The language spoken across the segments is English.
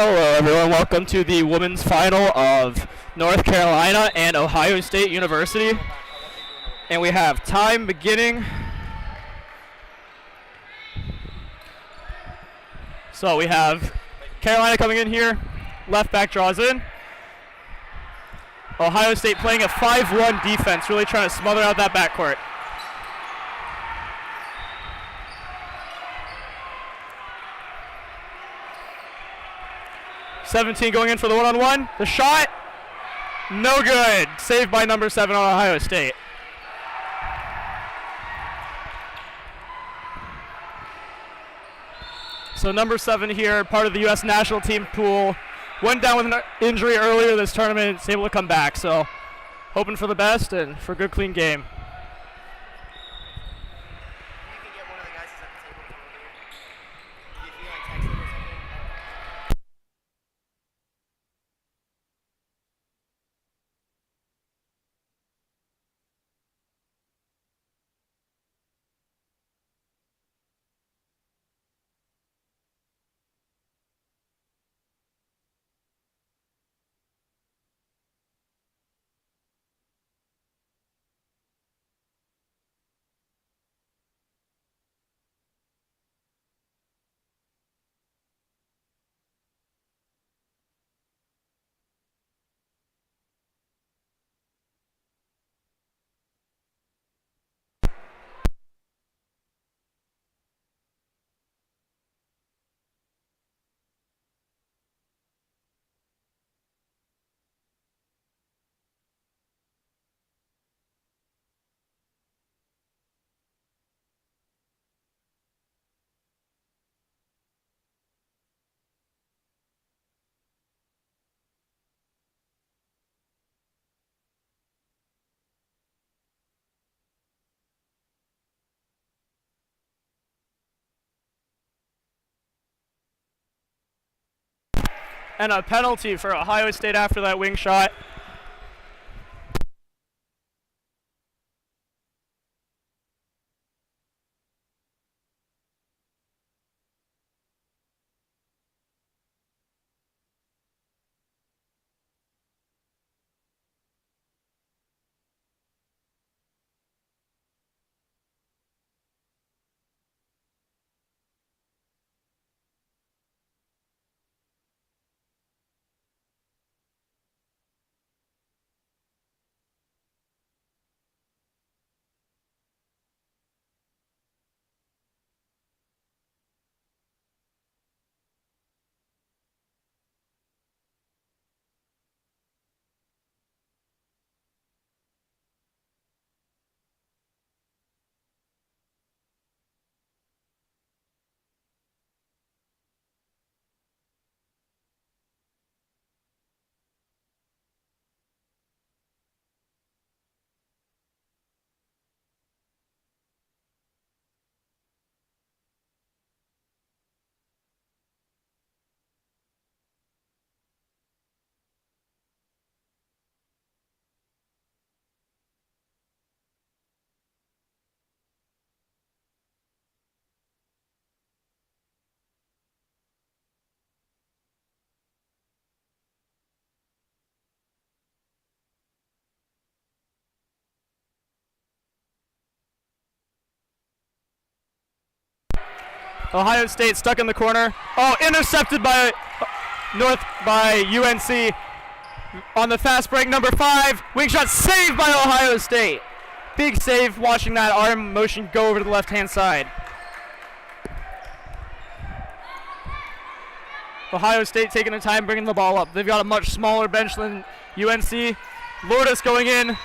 Hello everyone, welcome to the women's final of North Carolina and Ohio State University. And we have time beginning. So we have Carolina coming in here, left back draws in. Ohio State playing a 5-1 defense, really trying to smother out that backcourt. (17) going in for the one-on-one. The shot, no good. Saved by number 7 on Ohio State. So number 7 here, part of the U.S. national team pool. Went down with an injury earlier this tournament. Is able to come back. So hoping for the best and for a good, clean game. And a penalty for Ohio State after that wing shot. Ohio State stuck in the corner. Oh, intercepted by UNC on the fast break. Number 5, wing shot saved by Ohio State. Big save, watching that arm motion go over to the left-hand side. Ohio State taking their time bringing the ball up. They've got a much smaller bench than UNC. Lourdes going in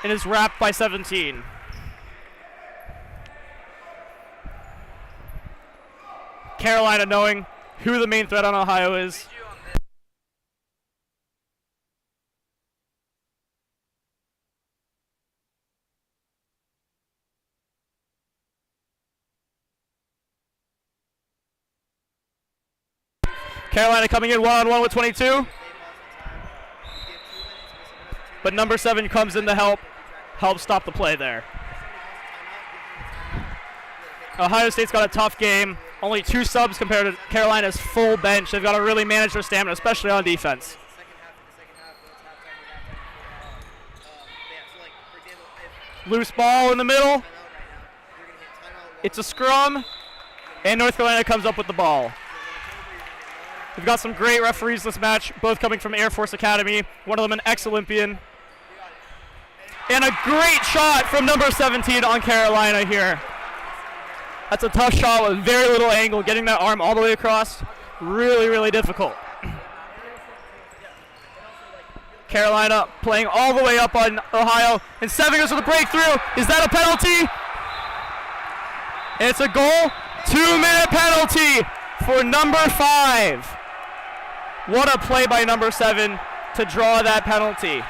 and is wrapped by 17. Carolina knowing who the main threat on Ohio is. Carolina coming in one-on-one with 22. But number 7 comes in to help stop the play there. Ohio State's got a tough game. Only 2 subs compared to Carolina's full bench. They've got to really manage their stamina, especially on defense. Loose ball in the middle. It's a scrum, and North Carolina comes up with the ball. We've got some great referees this match, both coming from Air Force Academy. One of them an ex-Olympian. And a great shot from number 17 on Carolina here. That's a tough shot with very little angle, getting that arm all the way across. Really, really difficult. Carolina playing all the way up on Ohio, and 7 goes for the breakthrough. Is that a penalty? It's a goal. 2-minute penalty for number 5. What a play by number 7 to draw that penalty.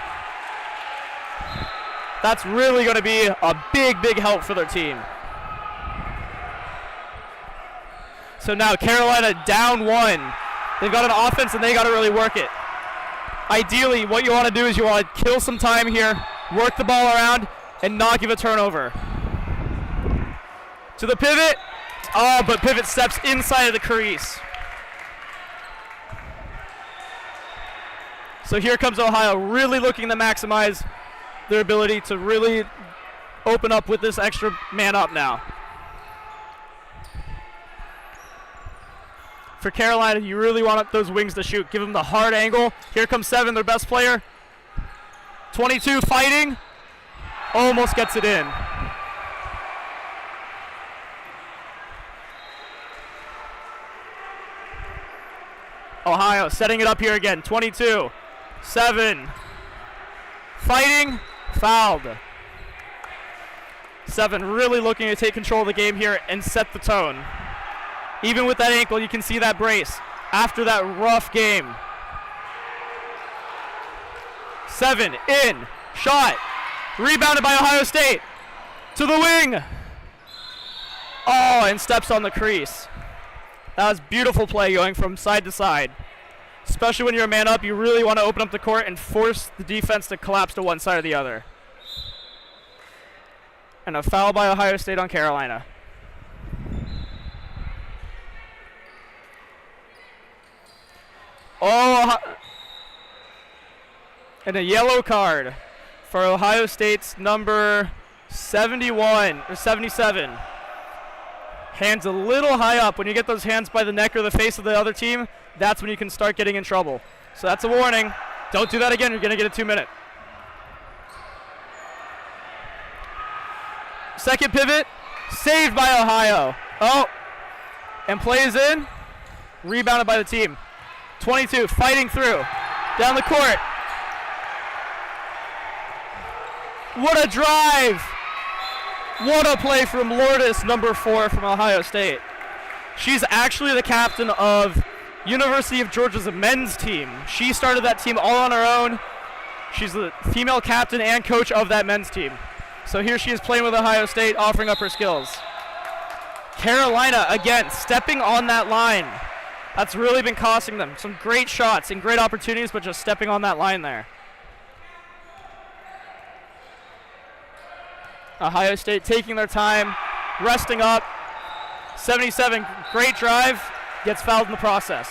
That's really going to be a big, big help for their team. So now Carolina down 1. They've got an offense and they got to really work it. Ideally, what you want to do is you want to kill some time here, work the ball around, and not give a turnover. To the pivot. Oh, but pivot steps inside of the crease. So here comes Ohio, really looking to maximize their ability to really open up with this extra man up now. For Carolina, you really want those wings to shoot. Give them the hard angle. Here comes 7, their best player. 22 fighting. Almost gets it in. Ohio setting it up here again. 22. 7. Fighting. Fouled. 7 really looking to take control of the game here and set the tone. Even with that ankle, you can see that brace after that rough game. 7 in. Shot. Rebounded by Ohio State. To the wing. Oh, and steps on the crease. That was beautiful play going from side to side. Especially when you're a man up, you really want to open up the court and force the defense to collapse to one side or the other. And a foul by Ohio State on Carolina. Oh, and a yellow card for Ohio State's number 71 or 77. Hands a little high up. When you get those hands by the neck or the face of the other team, that's when you can start getting in trouble. So that's a warning. Don't do that again. You're going to get a 2-minute. Second pivot, saved by Ohio. Oh, and plays in, rebounded by the team. 22, fighting through, down the court. What a drive. What a play from Lourdes, number 4 from Ohio State. She's actually the captain of University of Georgia's men's team. She started that team all on her own. She's the female captain and coach of that men's team. So here she is playing with Ohio State, offering up her skills. Carolina, again, stepping on that line. That's really been costing them. Some great shots and great opportunities, but just stepping on that line there. Ohio State taking their time, resting up. 77, great drive, gets fouled in the process.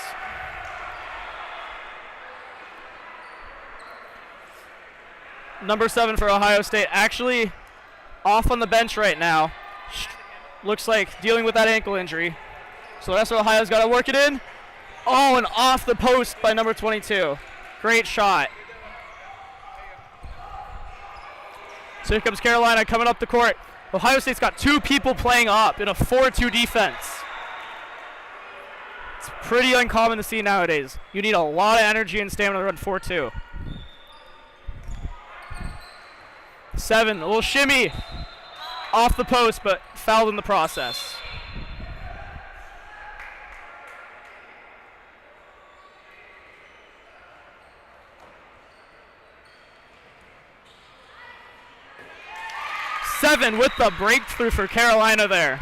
Number 7 for Ohio State, actually off on the bench right now. Looks like dealing with that ankle injury. So the rest of Ohio's got to work it in. Oh, and off the post by number 22. Great shot. So here comes Carolina coming up the court. Ohio State's got 2 people playing up in a 4-2 defense. It's pretty uncommon to see nowadays. You need a lot of energy and stamina to run 4-2. 7, a little shimmy. Off the post, but fouled in the process. Seven with the breakthrough for Carolina there.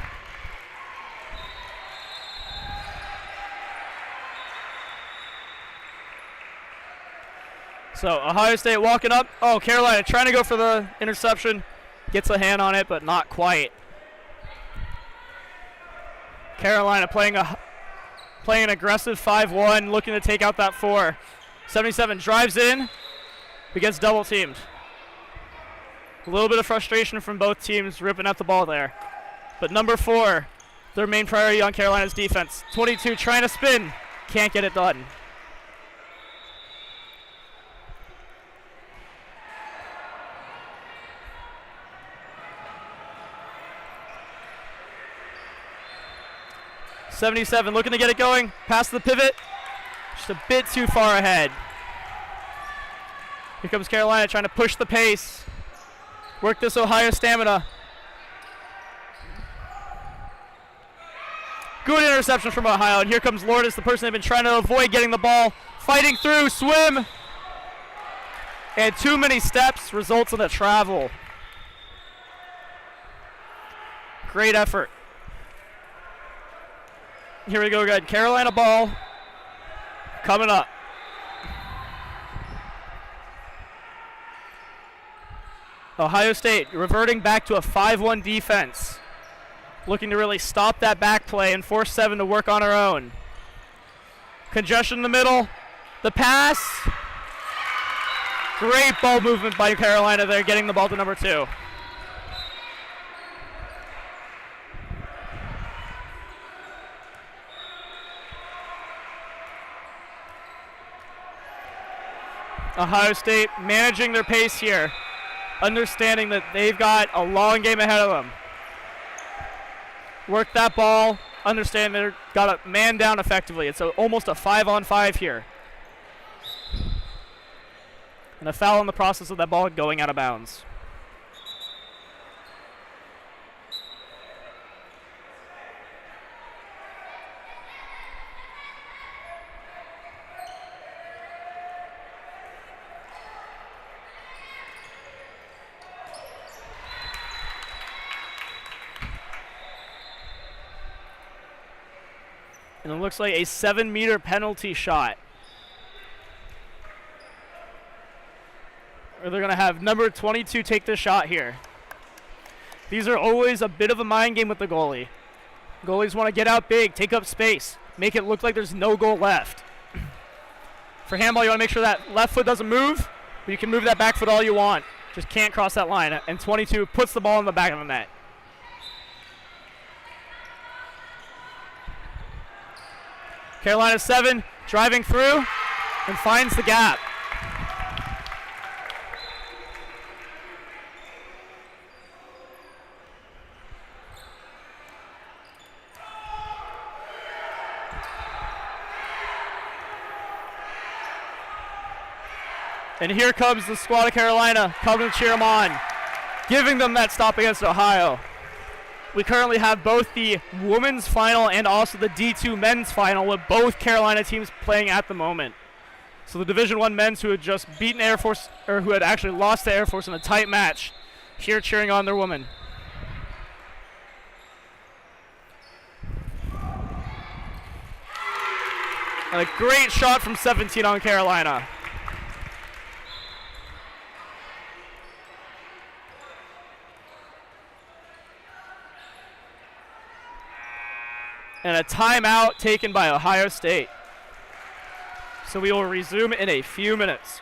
So Ohio State walking up. Oh, Carolina trying to go for the interception. Gets a hand on it, but not quite. Carolina playing an aggressive 5-1, looking to take out that 4. 77 drives in, but gets double teamed. A little bit of frustration from both teams ripping at the ball there. But number 4, their main priority on Carolina's defense. 22 trying to spin, can't get it done. .77 looking to get it going, past the pivot, just a bit too far ahead. Here comes Carolina trying to push the pace, work this Ohio stamina. Good interception from Ohio, and here comes Lourdes, the person they've been trying to avoid getting the ball, fighting through, swim, and too many steps results in a travel. Great effort. Here we go again. Carolina ball coming up. Ohio State reverting back to a 5-1 defense. Looking to really stop that back play and force 7 to work on her own. Congestion in the middle. The pass. Great ball movement by Carolina there, getting the ball to number 2. Ohio State managing their pace here, understanding that they've got a long game ahead of them. Work that ball, understand they've got a man down effectively. It's almost a 5-on-5 here. And a foul in the process of that ball going out of bounds. And it looks like a 7-meter penalty shot. Or they're going to have number 22 take the shot here. These are always a bit of a mind game with the goalie. Goalies want to get out big, take up space, make it look like there's no goal left. For handball, you want to make sure that left foot doesn't move, but you can move that back foot all you want. Just can't cross that line. And 22 puts the ball in the back of the net. Carolina 7 driving through and finds the gap. And here comes the squad of Carolina coming to cheer them on, giving them that stop against Ohio. We currently have both the women's final and also the D2 men's final with both Carolina teams playing at the moment. So the Division I men's who had just beaten Air Force, or who had actually lost to Air Force in a tight match, here cheering on their women. And a great shot from 17 on Carolina. And a timeout taken by Ohio State. So we will resume in a few minutes.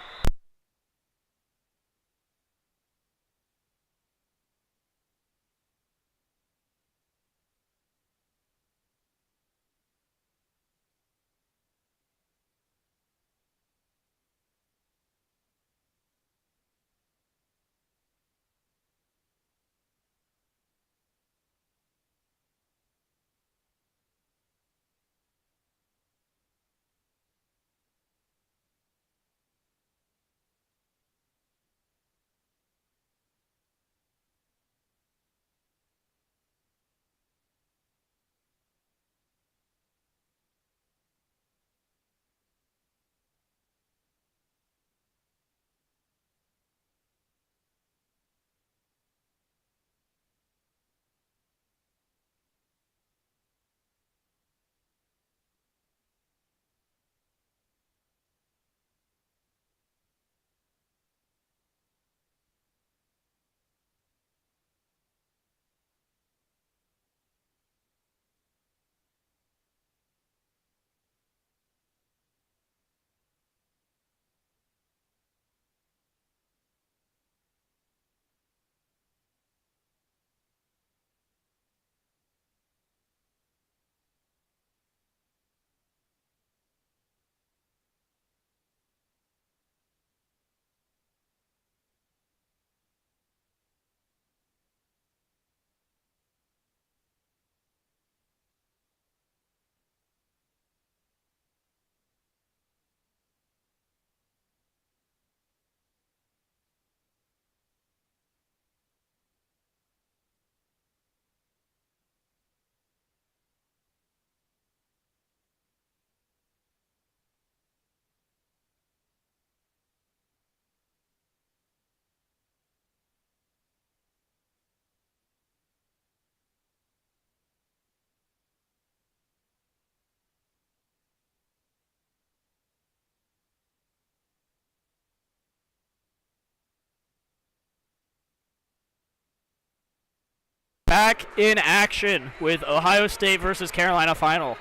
back in action with Ohio State versus Carolina final.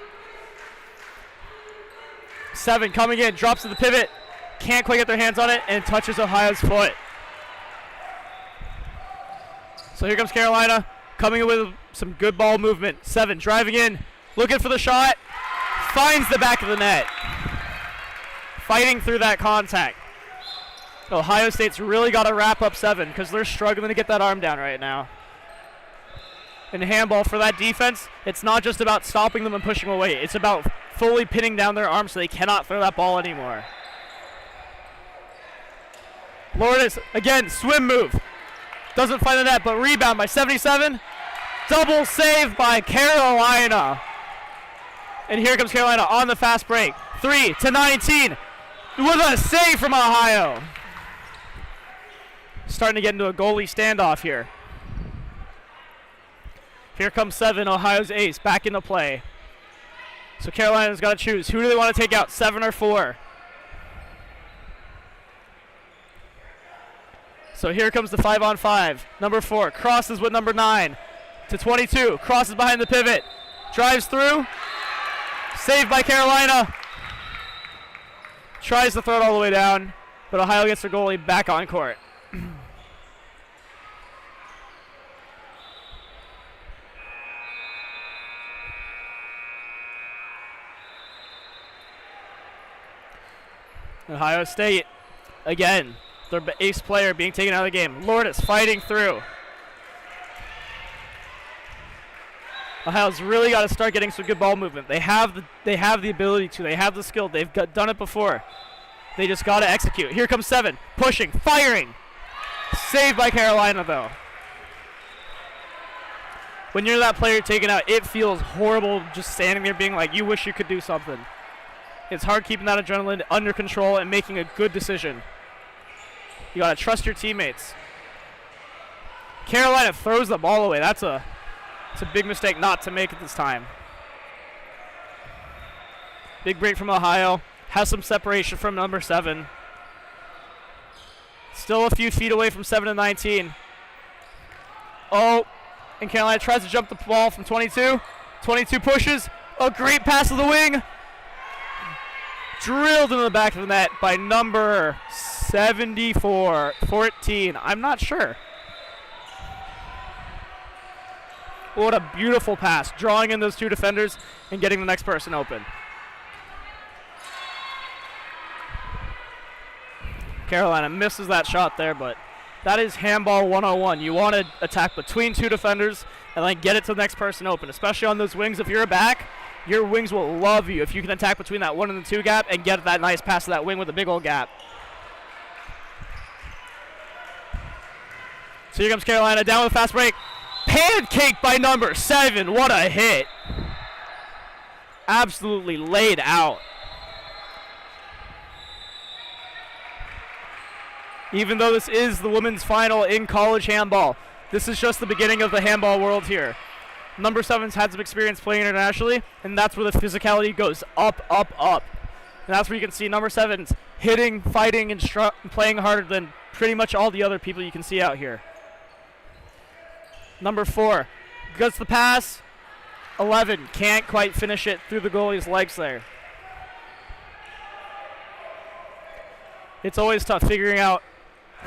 7 coming in, drops to the pivot, can't quite get their hands on it, and touches Ohio's foot. So here comes Carolina, coming in with some good ball movement. 7 driving in, looking for the shot, finds the back of the net. Fighting through that contact. Ohio State's really got to wrap up 7 because they're struggling to get that arm down right now. In handball, for that defense, it's not just about stopping them and pushing them away. It's about fully pinning down their arms so they cannot throw that ball anymore. Lourdes, again, swim move. Doesn't find the net, but rebound by 77. Double save by Carolina. And here comes Carolina on the fast break. 3 to 19 with a save from Ohio. Starting to get into a goalie standoff here. Here comes 7, Ohio's ace, back into play. So Carolina's got to choose. Who do they want to take out, 7 or 4? So here comes the 5-on-5. Number 4 crosses with number 9 to 22. Crosses behind the pivot. Drives through. Saved by Carolina. Tries to throw it all the way down, but Ohio gets their goalie back on court. Ohio State, again, their ace player being taken out of the game. Lourdes fighting through. Ohio's really got to start getting some good ball movement. They have the ability to. They have the skill. They've done it before. They just got to execute. Here comes 7, pushing, firing. Saved by Carolina, though. When you're that player taken out, it feels horrible just standing there being like, you wish you could do something. It's hard keeping that adrenaline under control and making a good decision. You got to trust your teammates. Carolina throws the ball away. It's a big mistake not to make it this time. Big break from Ohio. Has some separation from number 7. Still a few feet away from 7 to 19. Oh, and Carolina tries to jump the ball from 22. 22 pushes. A great pass to the wing. Drilled into the back of the net by number 74, 14. I'm not sure. What a beautiful pass. Drawing in those 2 defenders and getting the next person open. Carolina misses that shot there, but that is handball 101. You want to attack between 2 defenders and then get it to the next person open, especially on those wings. If you're a back, your wings will love you if you can attack between that 1 and the 2 gap and get that nice pass to that wing with a big old gap. So here comes Carolina down with a fast break. Pancake by number 7. What a hit. Absolutely laid out. Even though this is the women's final in college handball, this is just the beginning of the handball world here. Number 7's had some experience playing internationally, and that's where the physicality goes up, up, up. And that's where you can see number 7's hitting, fighting, and playing harder than pretty much all the other people you can see out here. Number 4 gets the pass. 11 can't quite finish it through the goalie's legs there. It's always tough figuring out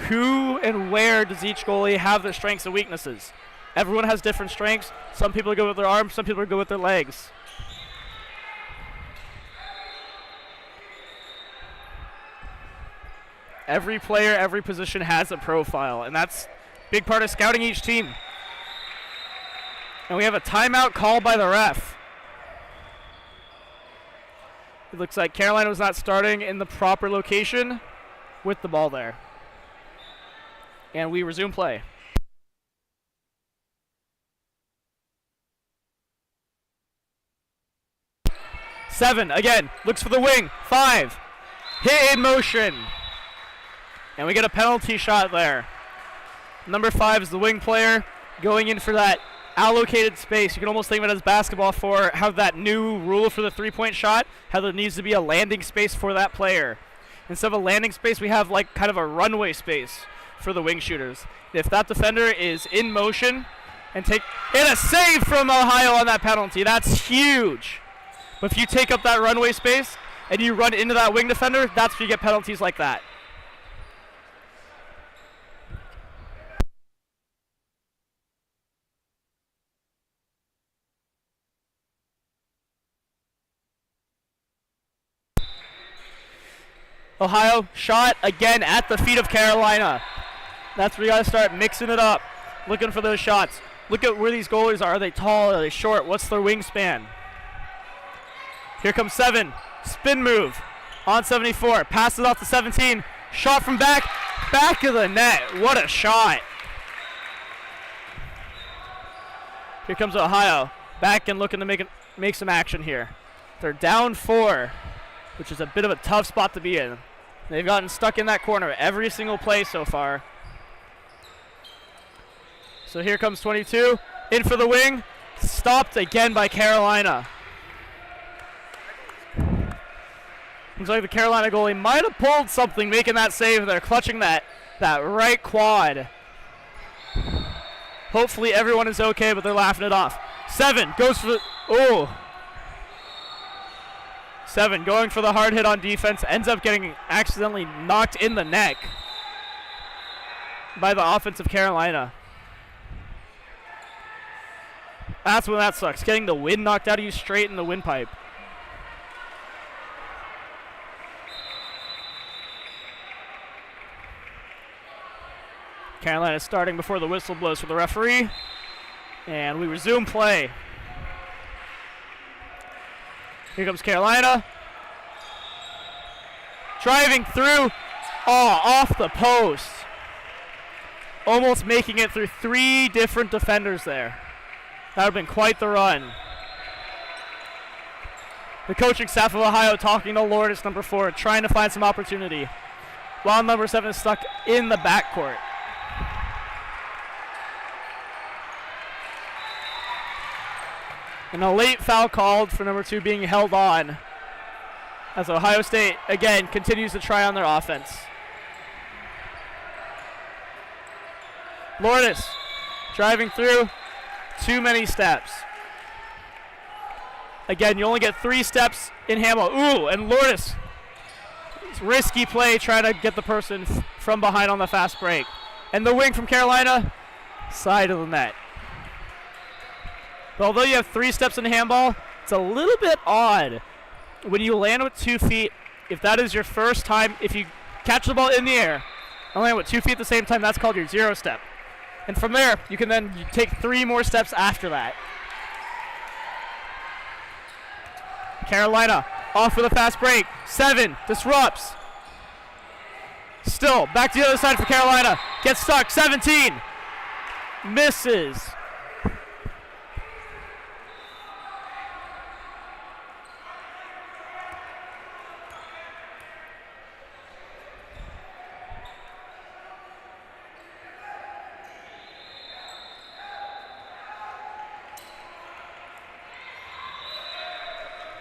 who and where does each goalie have their strengths and weaknesses. Everyone has different strengths. Some people are good with their arms, some people are good with their legs. Every player, every position has a profile, and that's a big part of scouting each team. And we have a timeout called by the ref. It looks like Carolina was not starting in the proper location with the ball there. And we resume play. 7 again, looks for the wing. 5, hit in motion. And we get a penalty shot there. Number 5 is the wing player going in for that allocated space. You can almost think of it as basketball for how that new rule for the 3-point shot, how there needs to be a landing space for that player. Instead of a landing space, we have like kind of a runway space for the wing shooters. If that defender is in motion and a save from Ohio on that penalty. That's huge. But if you take up that runway space and you run into that wing defender, that's where you get penalties like that. Ohio shot again at the feet of Carolina. That's where you got to start mixing it up, looking for those shots. Look at where these goalies are. Are they tall? Are they short? What's their wingspan? Here comes 7. Spin move on 74. Passes off to 17. Shot from back of the net. What a shot. Here comes Ohio. Back and looking to make some action here. They're down 4, which is a bit of a tough spot to be in. They've gotten stuck in that corner every single play so far. So here comes 22. In for the wing. Stopped again by Carolina. Looks like the Carolina goalie might have pulled something making that save there, clutching that right quad. Hopefully everyone is okay, but they're laughing it off. 7 goes for the... 7 going for the hard hit on defense, ends up getting accidentally knocked in the neck by the offense of Carolina. That's when that sucks, getting the wind knocked out of you straight in the windpipe. Carolina starting before the whistle blows for the referee, and we resume play. Here comes Carolina. Driving through. Oh, off the post. Almost making it through 3 different defenders there. That would have been quite the run. The coaching staff of Ohio talking to Lourdes, number 4, trying to find some opportunity, while number 7 is stuck in the backcourt. And a late foul called for number 2 being held on, as Ohio State, again, continues to try on their offense. Lourdes driving through, too many steps. Again, you only get 3 steps in handball. Ooh, and Lourdes, risky play trying to get the person from behind on the fast break. And the wing from Carolina, side of the net. But although you have 3 steps in handball, it's a little bit odd when you land with 2 feet. If that is your first time, if you catch the ball in the air and land with 2 feet at the same time, that's called your 0 step. And from there, you can then take 3 more steps after that. Carolina off with a fast break. 7 disrupts. Still back to the other side for Carolina. Gets stuck. 17 misses.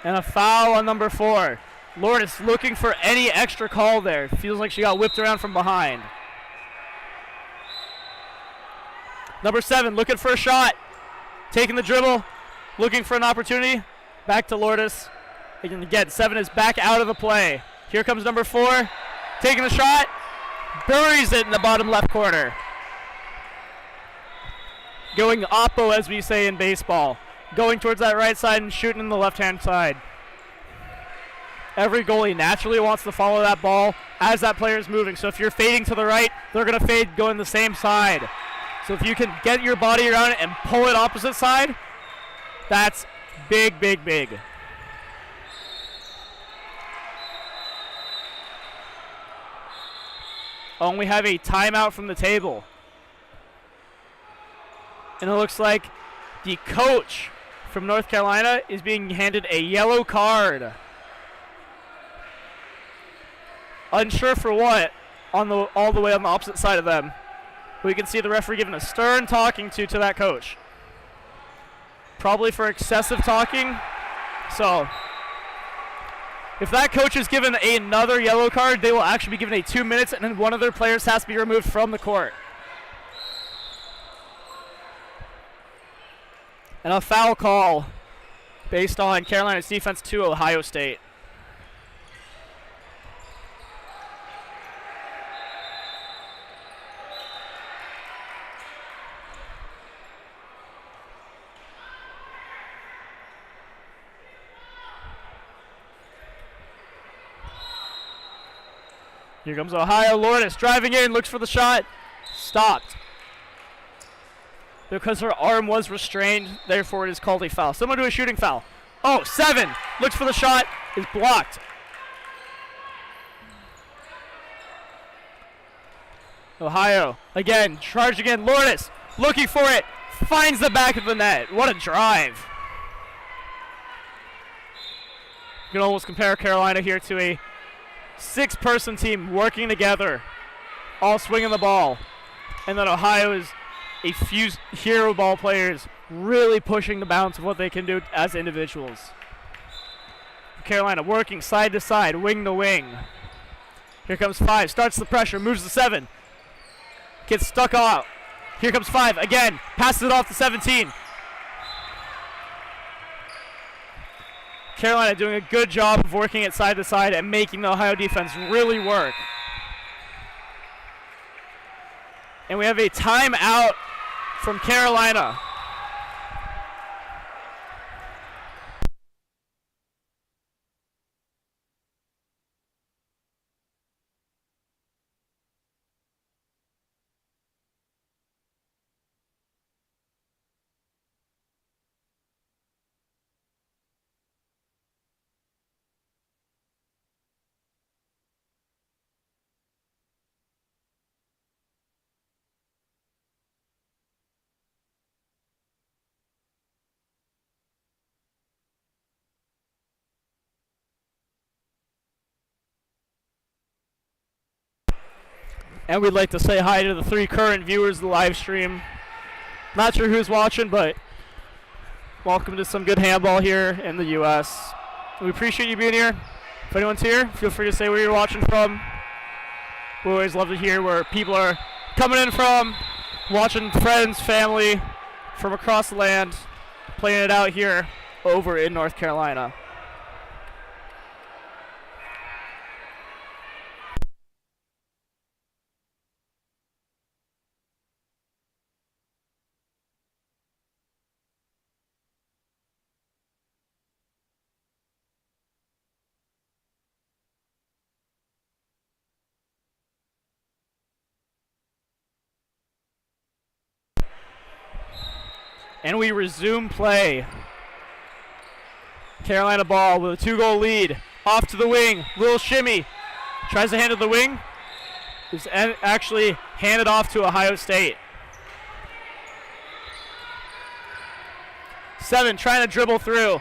And a foul on number 4. Lourdes looking for any extra call there. Feels like she got whipped around from behind. Number 7 looking for a shot. Taking the dribble. Looking for an opportunity. Back to Lourdes. And again, 7 is back out of the play. Here comes number 4. Taking the shot. Buries it in the bottom left corner. Going oppo, as we say in baseball. Going towards that right side and shooting in the left-hand side. Every goalie naturally wants to follow that ball as that player is moving. So if you're fading to the right, they're going to fade going the same side. So if you can get your body around it and pull it opposite side, that's big, big, big. Oh, and we have a timeout from the table. And it looks like the coach from North Carolina is being handed a yellow card. Unsure for what, all the way on the opposite side of them. We can see the referee giving a stern talking to that coach. Probably for excessive talking. So, if that coach is given another yellow card, they will actually be given a 2 minutes, and then one of their players has to be removed from the court. And a foul call based on Carolina's defense to Ohio State. Here comes Ohio. Lourdes driving in, looks for the shot. Stopped. Because her arm was restrained, therefore it is called a foul. Similar to a shooting foul. Oh, 7. Looks for the shot. Is blocked. Ohio, again, charging in. Lourdes looking for it. Finds the back of the net. What a drive. You can almost compare Carolina here to a 6-person team working together, all swinging the ball. And then Ohio is a few hero ball players really pushing the bounds of what they can do as individuals. Carolina working side to side, wing to wing. Here comes 5, starts the pressure, moves to 7. Gets stuck out. Here comes 5 again, passes it off to 17. Carolina doing a good job of working it side to side and making the Ohio defense really work. And we have a timeout from Carolina. And we'd like to say hi to the 3 current viewers of the live stream. Not sure who's watching, but welcome to some good handball here in the U.S. We appreciate you being here. If anyone's here, feel free to say where you're watching from. We always love to hear where people are coming in from, watching friends, family from across the land, playing it out here over in North Carolina. And we resume play. Carolina ball with a 2-goal lead. Off to the wing. Little shimmy. Tries to hand it to the wing. It's actually handed off to Ohio State. 7 trying to dribble through.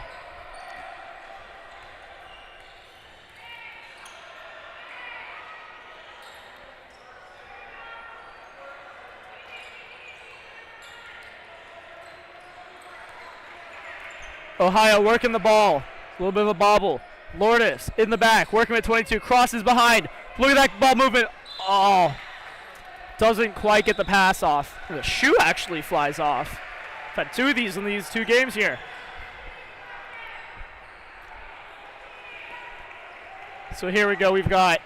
Ohio working the ball. A little bit of a bobble. Lourdes in the back, working at 22, crosses behind. Look at that ball movement. Oh, doesn't quite get the pass off. The shoe actually flies off. I've had 2 of these in these 2 games here. So here we go. We've got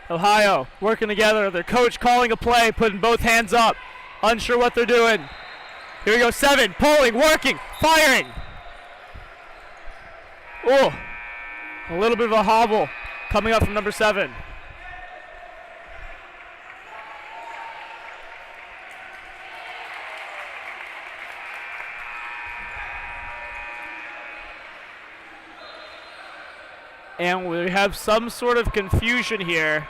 Ohio working together. Their coach calling a play, putting both hands up, unsure what they're doing. Here we go, 7, pulling, working, firing. Oh, a little bit of a hobble coming up from number 7. And we have some sort of confusion here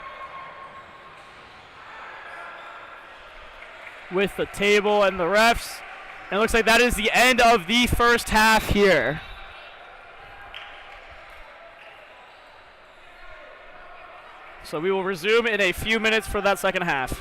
with the table and the refs. And it looks like that is the end of the first half here. So we will resume in a few minutes for that second half.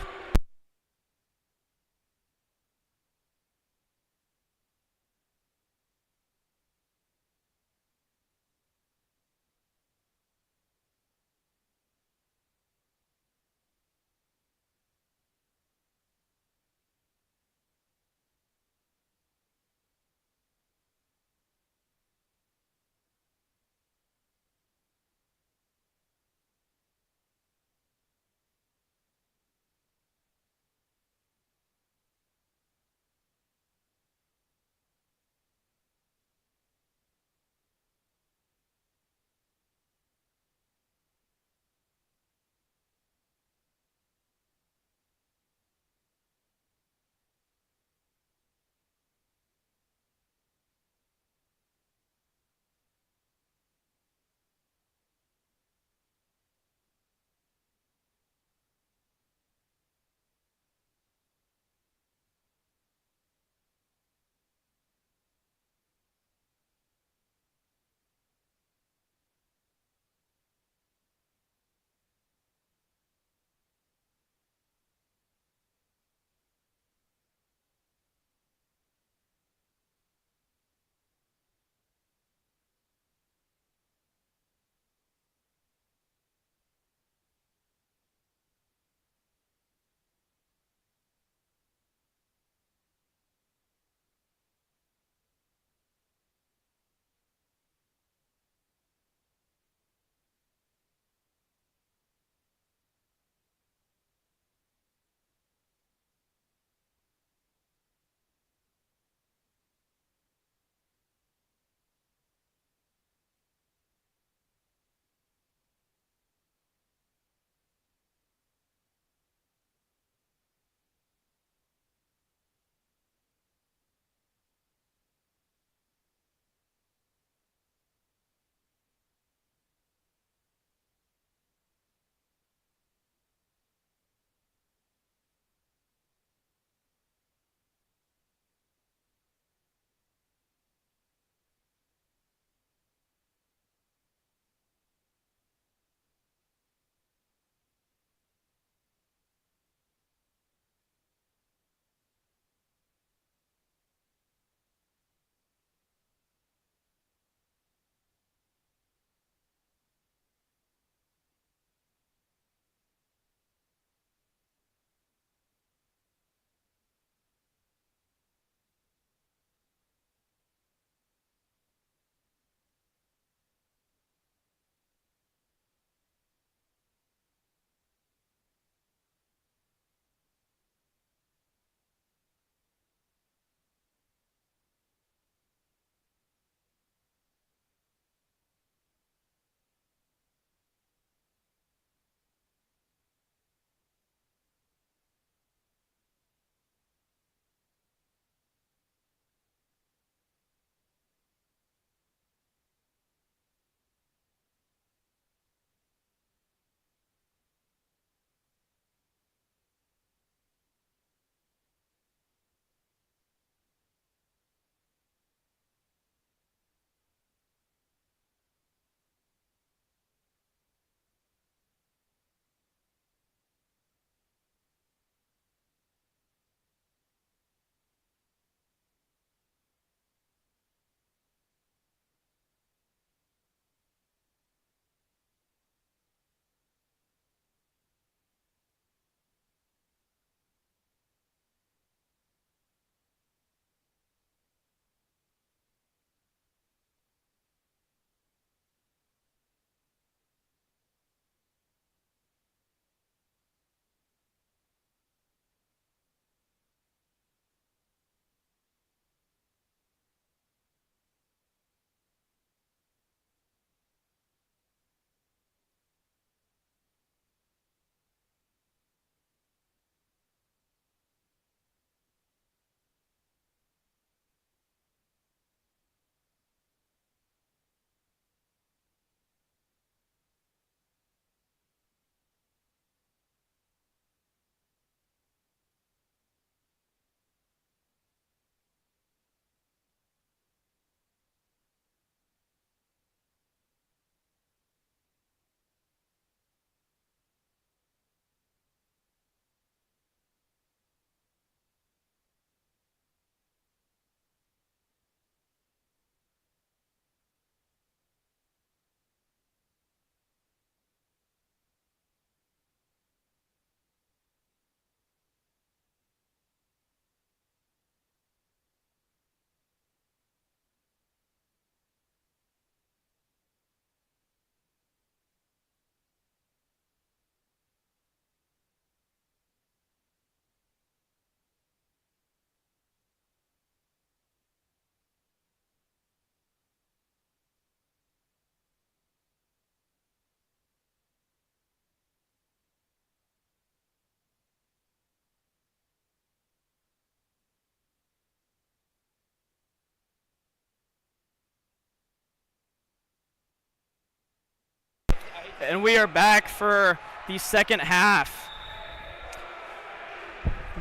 And we are back for the second half.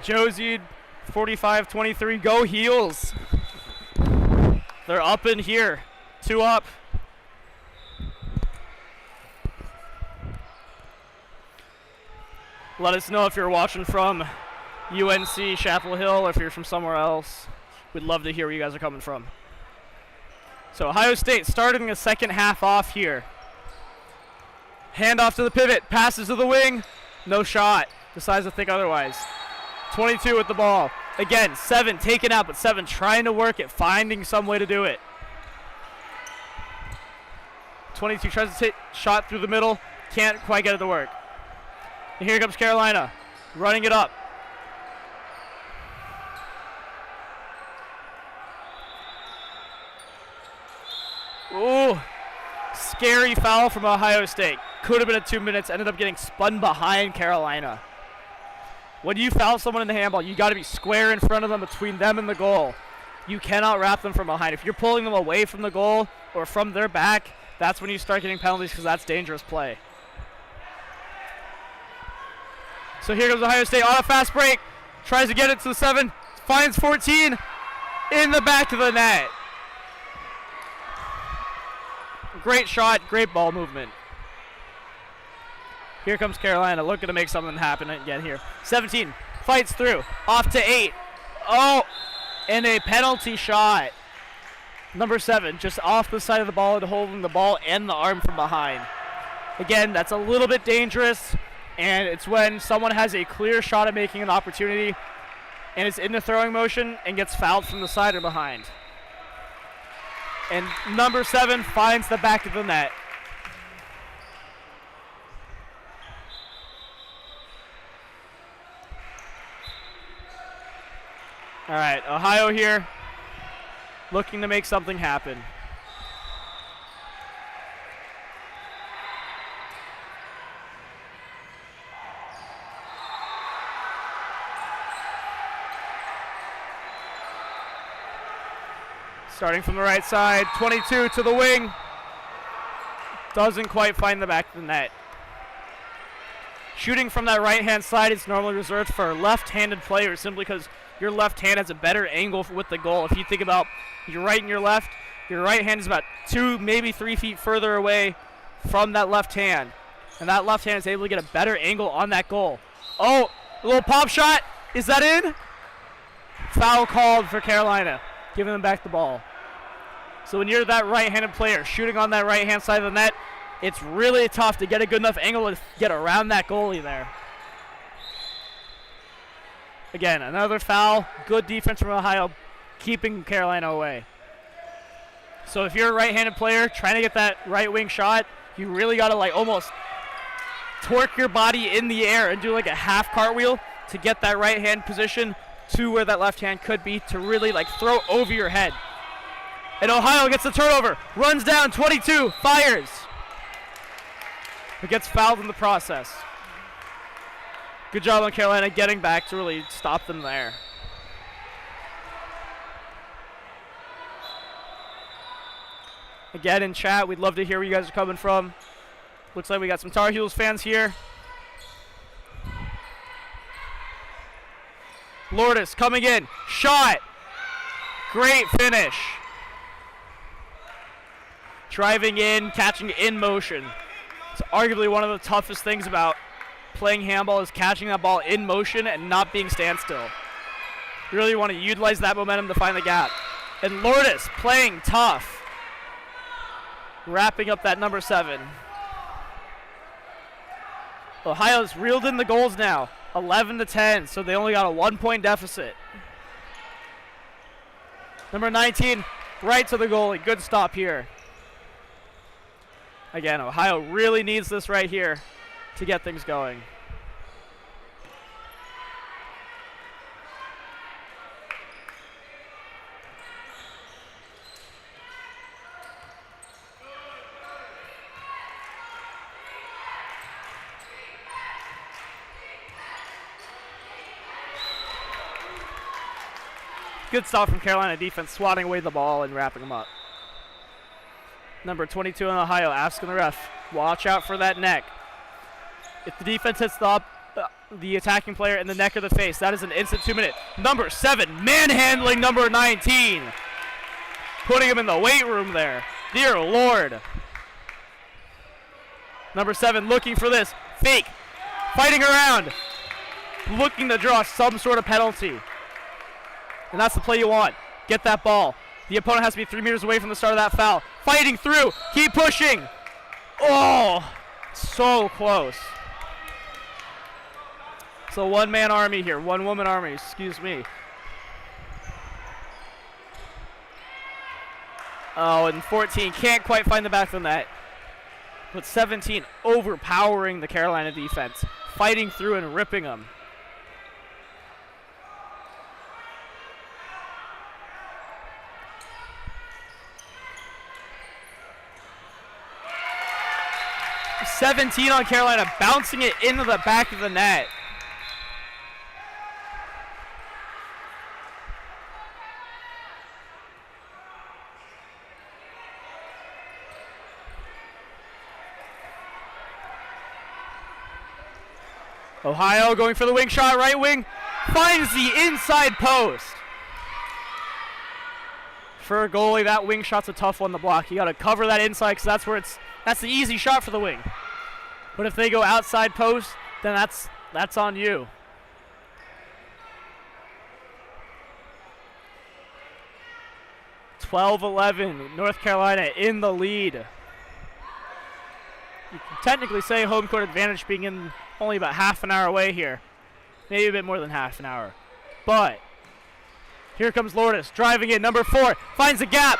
Josie, 45-23, go Heels. They're up in here, 2 up. Let us know if you're watching from UNC, Chapel Hill, or if you're from somewhere else. We'd love to hear where you guys are coming from. So Ohio State starting the second half off here. Handoff to the pivot, passes to the wing, no shot. Decides to think otherwise. 22 with the ball. Again, 7 taken out, but 7 trying to work it, finding some way to do it. 22 tries to take shot through the middle, can't quite get it to work. And here comes Carolina, running it up. Ooh, scary foul from Ohio State. Could have been at 2 minutes, ended up getting spun behind Carolina. When you foul someone in the handball, you got to be square in front of them, between them and the goal. You cannot wrap them from behind. If you're pulling them away from the goal or from their back, that's when you start getting penalties, because that's dangerous play. So here comes Ohio State on a fast break. Tries to get it to the 7. Finds 14 in the back of the net. Great shot, great ball movement. Here comes Carolina, looking to make something happen again here. 17, fights through, off to 8. Oh, and a penalty shot. Number 7, just off the side of the ball and holding the ball and the arm from behind. Again, that's a little bit dangerous, and it's when someone has a clear shot at making an opportunity and is in the throwing motion and gets fouled from the side or behind. And number 7 finds the back of the net. All right, Ohio here, looking to make something happen. Starting from the right side, 22 to the wing. Doesn't quite find the back of the net. Shooting from that right-hand side is normally reserved for left-handed players, simply because your left hand has a better angle with the goal. If you think about your right and your left, your right hand is about 2, maybe 3 feet further away from that left hand. And that left hand is able to get a better angle on that goal. Oh, a little pop shot. Is that in? Foul called for Carolina, giving them back the ball. So when you're that right-handed player shooting on that right-hand side of the net, it's really tough to get a good enough angle to get around that goalie there. Again, another foul. Good defense from Ohio, keeping Carolina away. So if you're a right-handed player trying to get that right wing shot, you really got to like almost torque your body in the air and do like a half cartwheel to get that right hand position to where that left hand could be, to really like throw over your head. And Ohio gets the turnover, runs down 22, fires. But gets fouled in the process. Good job on Carolina getting back to really stop them there. Again, in chat, we'd love to hear where you guys are coming from. Looks like we got some Tar Heels fans here. Lourdes coming in, shot. Great finish. Driving in, catching in motion. It's arguably one of the toughest things about playing handball is catching that ball in motion and not being standstill. You really want to utilize that momentum to find the gap. And Lourdes playing tough. Wrapping up that number 7. Ohio's reeled in the goals now, 11-10, so they only got a 1-point deficit. Number 19, right to the goalie. Good stop here. Again, Ohio really needs this right here to get things going. Good stop from Carolina defense, swatting away the ball and wrapping them up. Number 22 in Ohio asking the ref Watch out for that neck. If the defense hits the attacking player in the neck or the face, that is an instant 2-minute. Number 7, manhandling number 19. Putting him in the weight room there. Dear Lord. Number 7 looking for this. Fake. Fighting around. Looking to draw some sort of penalty. And that's the play you want. Get that ball. The opponent has to be 3 meters away from the start of that foul. Fighting through. Keep pushing. Oh, so close. It's a one-man army here. One-woman army, excuse me. Oh, and 14 can't quite find the back of the net. But 17 overpowering the Carolina defense. Fighting through and ripping them. .17 on Carolina, bouncing it into the back of the net. Ohio going for the wing shot, right wing, finds the inside post. For a goalie, that wing shot's a tough one to block. You got to cover that inside because that's the easy shot for the wing. But if they go outside post, then that's on you. .12-11, North Carolina in the lead. You can technically say home court advantage being in only about half an hour away here. Maybe a bit more than half an hour. But here comes Lourdes driving in. Number 4 finds a gap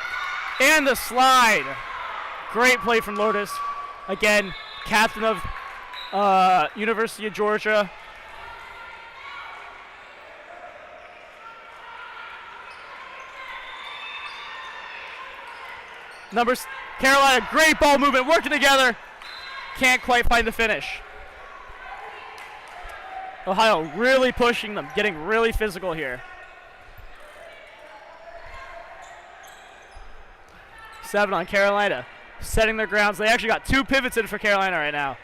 and the slide. Great play from Lourdes. Again, captain of University of Georgia. Carolina, great ball movement, working together. Can't quite find the finish. Ohio really pushing them, getting really physical here. 7 on Carolina, setting their grounds. They actually got 2 pivots in for Carolina right now.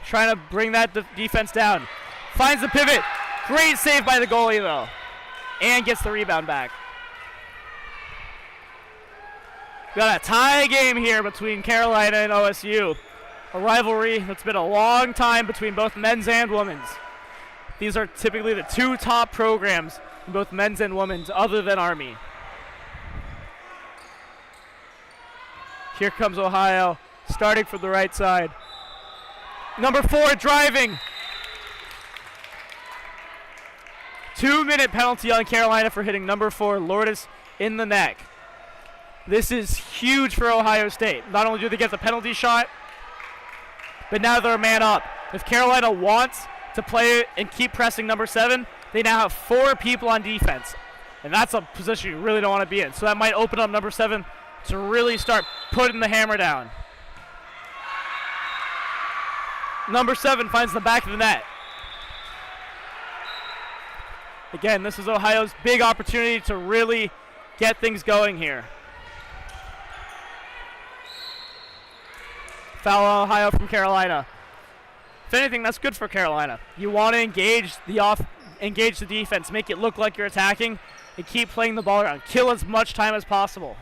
Trying to bring that defense down. Finds the pivot. Great save by the goalie, though. And gets the rebound back. We got a tie game here between Carolina and OSU. A rivalry that's been a long time between both men's and women's. These are typically the 2 top programs in both men's and women's other than Army. Here comes Ohio, starting from the right side. Number 4 driving. 2-minute penalty on Carolina for hitting number 4, Lourdes, in the neck. This is huge for Ohio State. Not only do they get the penalty shot, but now they're a man up. If Carolina wants to play it and keep pressing number 7, they now have 4 people on defense. And that's a position you really don't want to be in. So that might open up number 7 to really start putting the hammer down. Number 7 finds the back of the net. Again, this is Ohio's big opportunity to really get things going here. Foul on Ohio from Carolina. If anything, that's good for Carolina. You want to engage the defense, make it look like you're attacking, and keep playing the ball around. Kill as much time as possible.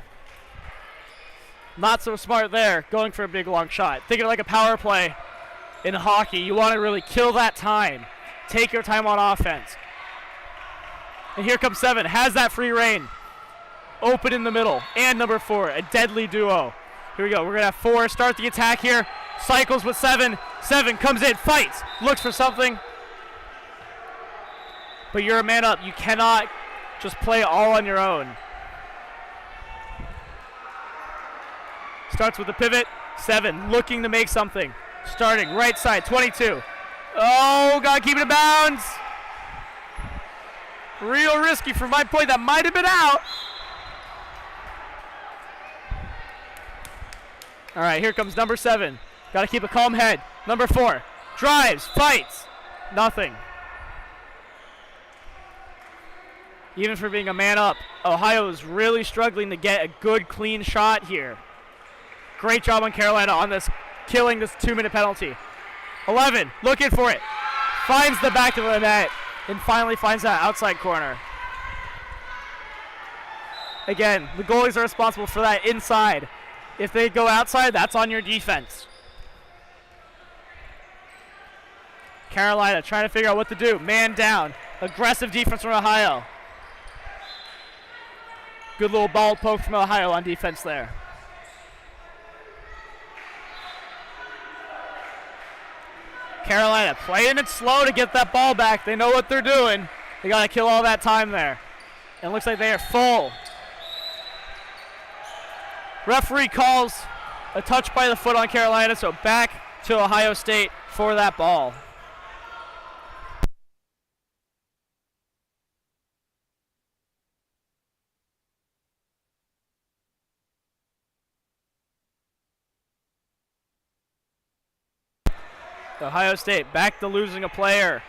Not so smart there, going for a big long shot. Think of it like a power play in hockey. You want to really kill that time. Take your time on offense. And here comes 7, has that free reign. Open in the middle, and number 4, a deadly duo. Here we go, we're gonna have 4 start the attack here. Cycles with 7, 7 comes in, fights, looks for something. But you're a man up, you cannot just play all on your own. Starts with the pivot, 7 looking to make something. Starting right side, 22. Oh, gotta keep it in bounds. Real risky for my point, that might have been out. All right, here comes number 7. Got to keep a calm head. Number 4 drives, fights, nothing. Even for being a man up, Ohio is really struggling to get a good, clean shot here. Great job on Carolina on this killing this 2-minute penalty. 11, looking for it. Finds the back of the net and finally finds that outside corner. Again, the goalies are responsible for that inside. If they go outside, that's on your defense. Carolina trying to figure out what to do. Man down. Aggressive defense from Ohio. Good little ball poke from Ohio on defense there. Carolina playing it slow to get that ball back. They know what they're doing. They got to kill all that time there. And it looks like they are full. Referee calls a touch by the foot on Carolina, so back to Ohio State for that ball. Ohio State back to losing a player.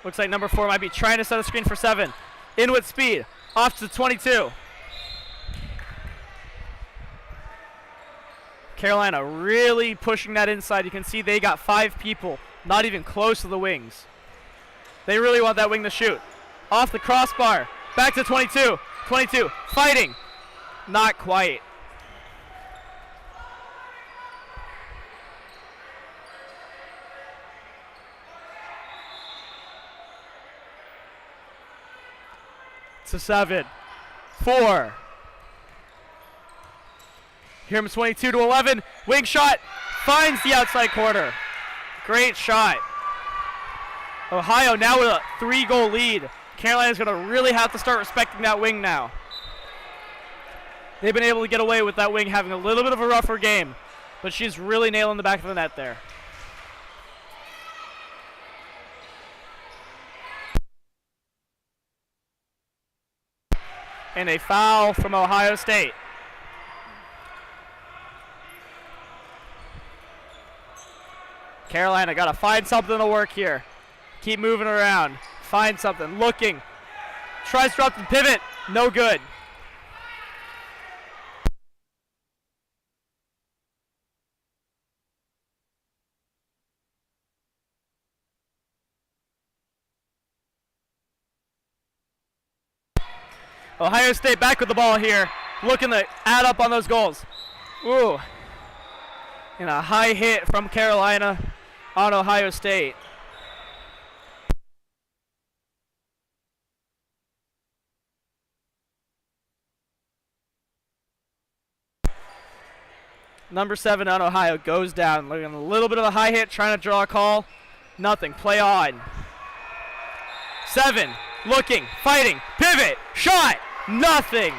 Looks like number 4 might be trying to set a screen for 7. In with speed, off to 22. Carolina really pushing that inside. You can see they got 5 people, not even close to the wings. They really want that wing to shoot. Off the crossbar, back to 22. 22, fighting. Not quite. To 7, 4. Here comes 22 to 11. Wing shot finds the outside corner. Great shot. Ohio now with a 3-goal lead. Carolina's going to really have to start respecting that wing now. They've been able to get away with that wing having a little bit of a rougher game, but she's really nailing the back of the net there. And a foul from Ohio State. Carolina got to find something to work here. Keep moving around. Find something. Looking. Tries to drop the pivot. No good. Ohio State back with the ball here. Looking to add up on those goals. Ooh. And a high hit from Carolina on Ohio State. Number 7 on Ohio goes down. Looking a little bit of a high hit, trying to draw a call. Nothing. Play on. 7. Looking. Fighting. Pivot. Shot. Nothing.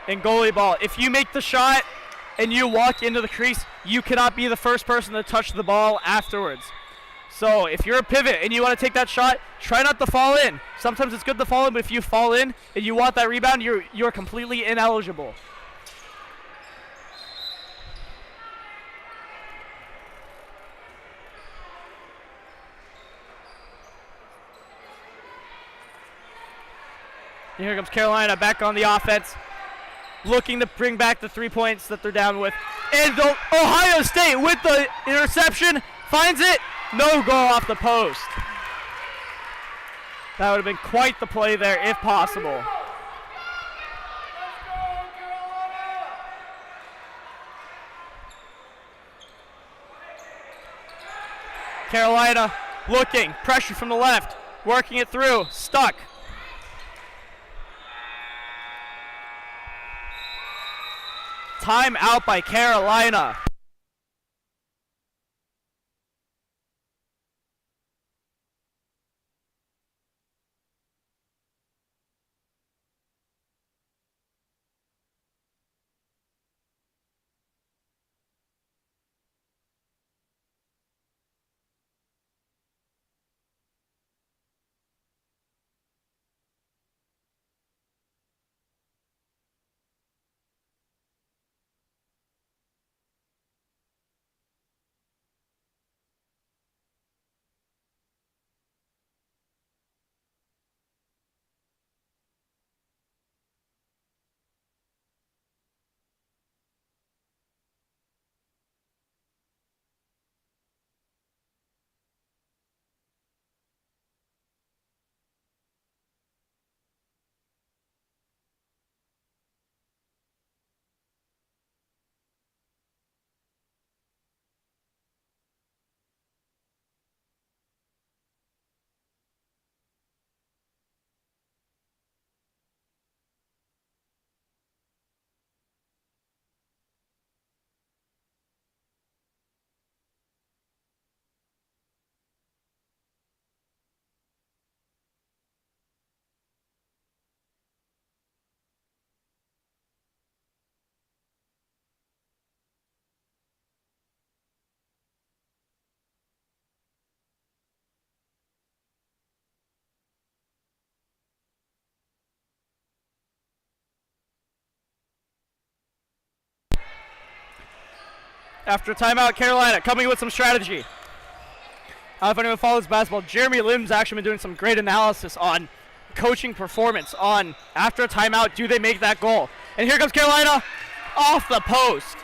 And goalie ball. If you make the shot and you walk into the crease, you cannot be the first person to touch the ball afterwards. So if you're a pivot and you want to take that shot, try not to fall in. Sometimes it's good to fall in, but if you fall in and you want that rebound, you're completely ineligible. And here comes Carolina back on the offense, looking to bring back the 3 points that they're down with. And Ohio State with the interception finds it. No goal off the post. That would have been quite the play there if possible. Carolina looking, pressure from the left, working it through, stuck. Time out by Carolina. After timeout, Carolina coming with some strategy. I don't know if anyone follows basketball. Jeremy Lim's actually been doing some great analysis on coaching performance on after a timeout, do they make that goal? And here comes Carolina off the post.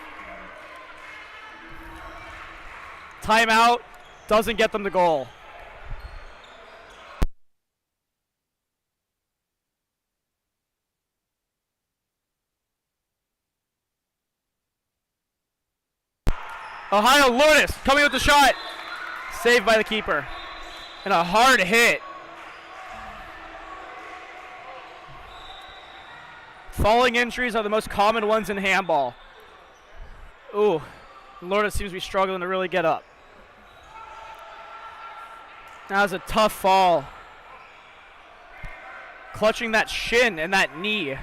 Timeout doesn't get them the goal. Ohio Lourdes coming with the shot. Saved by the keeper. And a hard hit. Falling injuries are the most common ones in handball. Ooh, Lourdes seems to be struggling to really get up. That was a tough fall. Clutching that shin and that knee.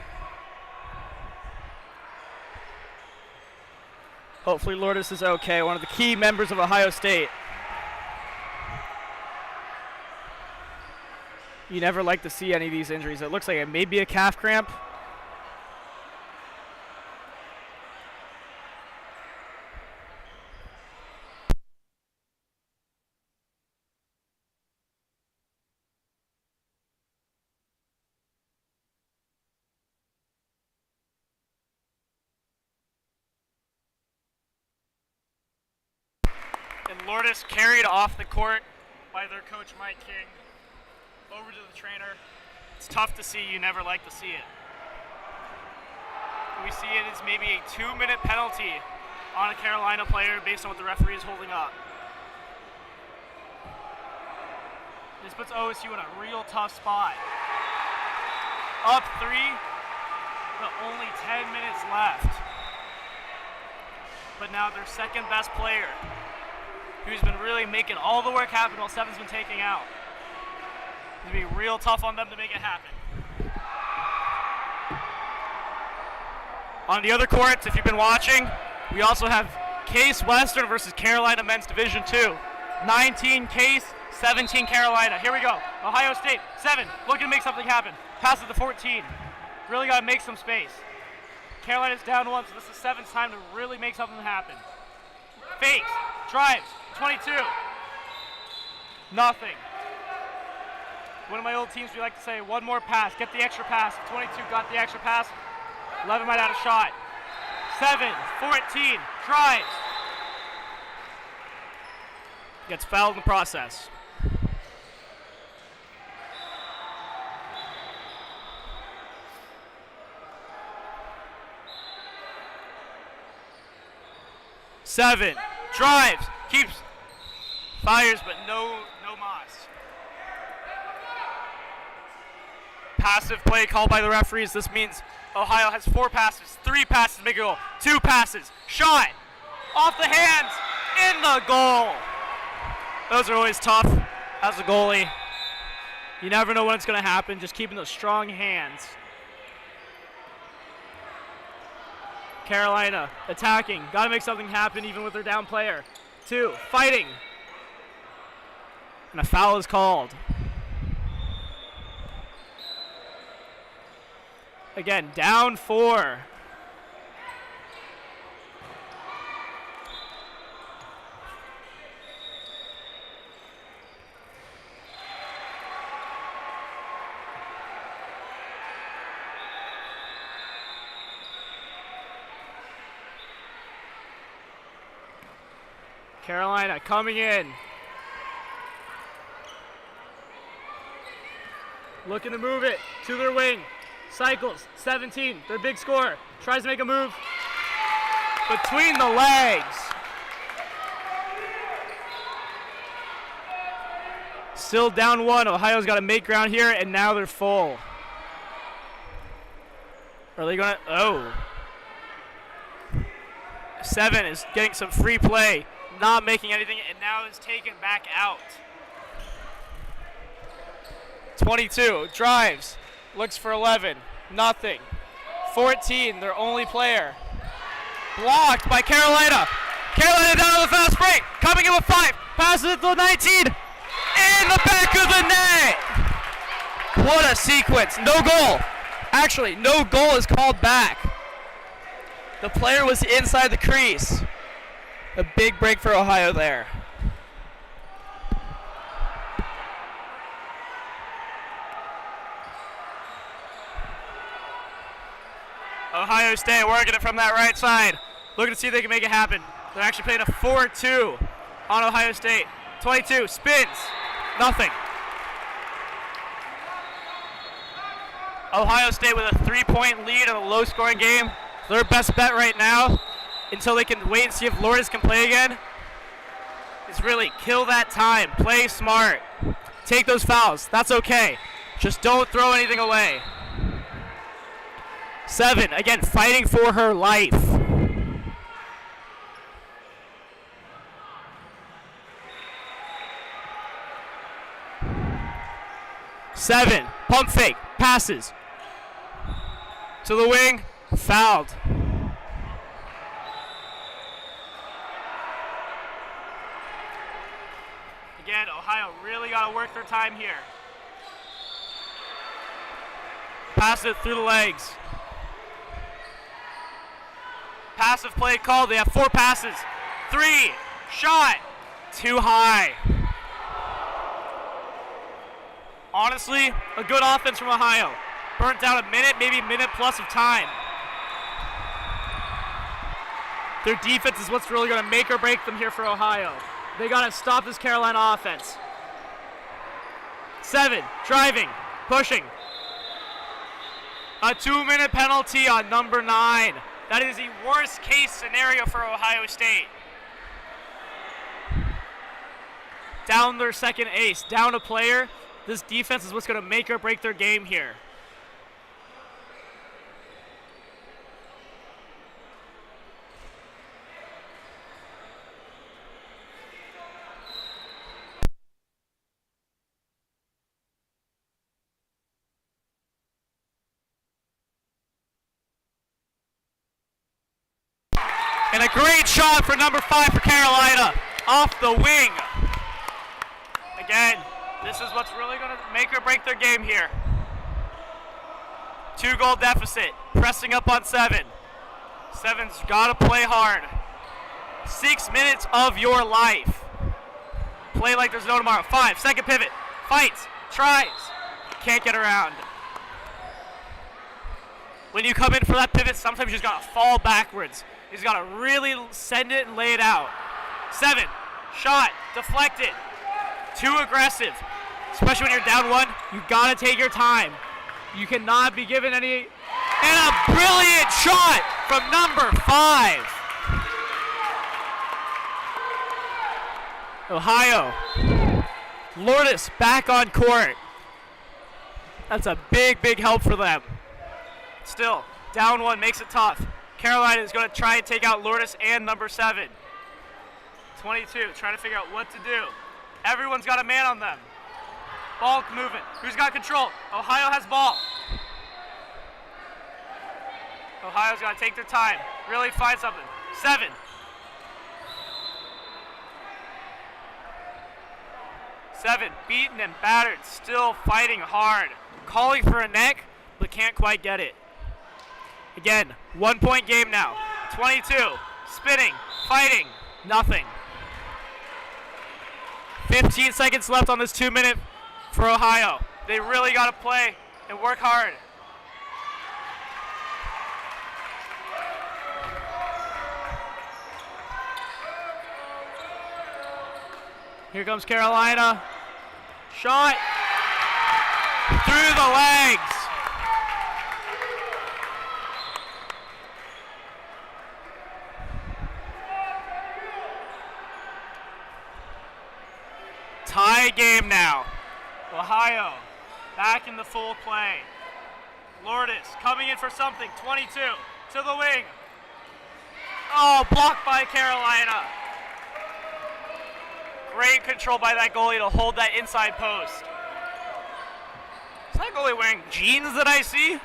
Hopefully Lourdes is okay, one of the key members of Ohio State. You never like to see any of these injuries. It looks like it may be a calf cramp. And Lourdes carried off the court by their coach, Mike King, over to the trainer. It's tough to see. You never like to see it. We see it as maybe a 2-minute penalty on a Carolina player based on what the referee is holding up. This puts OSU in a real tough spot. Up 3, but only 10 minutes left. But now their second best player, who's been really making all the work happen while Seven's been taking out. It's going to be real tough on them to make it happen. On the other courts, if you've been watching, we also have Case Western versus Carolina Men's Division II. 19 Case, 17 Carolina. Here we go. Ohio State, 7, looking to make something happen. Passes to 14. Really got to make some space. Carolina's down 1, so this is 7's time to really make something happen. Fakes, drives, 22. Nothing. One of my old teams, we like to say, one more pass, get the extra pass. 22 got the extra pass. 11 might out a shot. 7, 14, drives. Gets fouled in the process. Seven, drives, keeps, fires, but no moss. Passive play called by the referees. This means Ohio has 4 passes, 3 passes to make a goal, 2 passes, shot, off the hands, in the goal. Those are always tough as a goalie. You never know when it's going to happen, just keeping those strong hands. Carolina attacking, got to make something happen even with their down player. 2, fighting. And a foul is called. Again, down 4. Carolina coming in. Looking to move it to their wing. Cycles, 17, their big scorer. Tries to make a move. Between the legs. Still down 1. Ohio's got to make ground here, and now they're full. Are they going to? Oh. 7 is getting some free play. Not making anything, and now is taken back out. 22, drives, looks for 11, nothing. 14, their only player. Blocked by Carolina. Carolina down on the fast break, coming in with 5, passes it to 19, in the back of the net. What a sequence, no goal. Actually, no goal is called back. The player was inside the crease. A big break for Ohio there. Ohio State working it from that right side. Looking to see if they can make it happen. They're actually playing a 4-2 on Ohio State. 22, spins, nothing. Ohio State with a 3-point lead in a low-scoring game. Their best bet right now, until they can wait and see if Lourdes can play again, is really kill that time, play smart, take those fouls. That's okay. Just don't throw anything away. 7, again, fighting for her life. Seven, pump fake, passes. To the wing, fouled. Again, Ohio really got to work their time here. Pass it through the legs. Passive play called. They have 4 passes. 3, shot, too high. Honestly, a good offense from Ohio. Burnt down a minute, maybe a minute plus of time. Their defense is what's really going to make or break them here for Ohio. They got to stop this Carolina offense. 7, driving, pushing. A 2-minute penalty on number 9. That is the worst case scenario for Ohio State. Down their second ace, down a player. This defense is what's going to make or break their game here. And a great shot for number 5 for Carolina, off the wing. Again, this is what's really going to make or break their game here. 2-goal deficit, pressing up on 7. 7's got to play hard. 6 minutes of your life. Play like there's no tomorrow. 5, second pivot, fights, tries, can't get around. When you come in for that pivot, sometimes you just got to fall backwards. You just got to really send it and lay it out. 7, shot, deflected, too aggressive. Especially when you're down 1, you got to take your time. You cannot be given any. And a brilliant shot from number 5. Ohio. Lourdes back on court. That's a big, big help for them. Still, down 1 makes it tough. Carolina is going to try and take out Lourdes and number 7. 22, trying to figure out what to do. Everyone's got a man on them. Ball movement. Who's got control? Ohio has ball. Ohio's got to take their time. Really find something. 7. Beaten and battered. Still fighting hard. Calling for a neck, but can't quite get it. Again, 1-point game now. 22. Spinning. Fighting. Nothing. 15 seconds left on this 2-minute for Ohio. They really got to play and work hard. Here comes Carolina. Shot. Through the legs. Tie game now. Ohio back in the full play. Lourdes coming in for something. 22 to the wing. Oh, blocked by Carolina. Great control by that goalie to hold that inside post. Is that goalie wearing jeans that I see?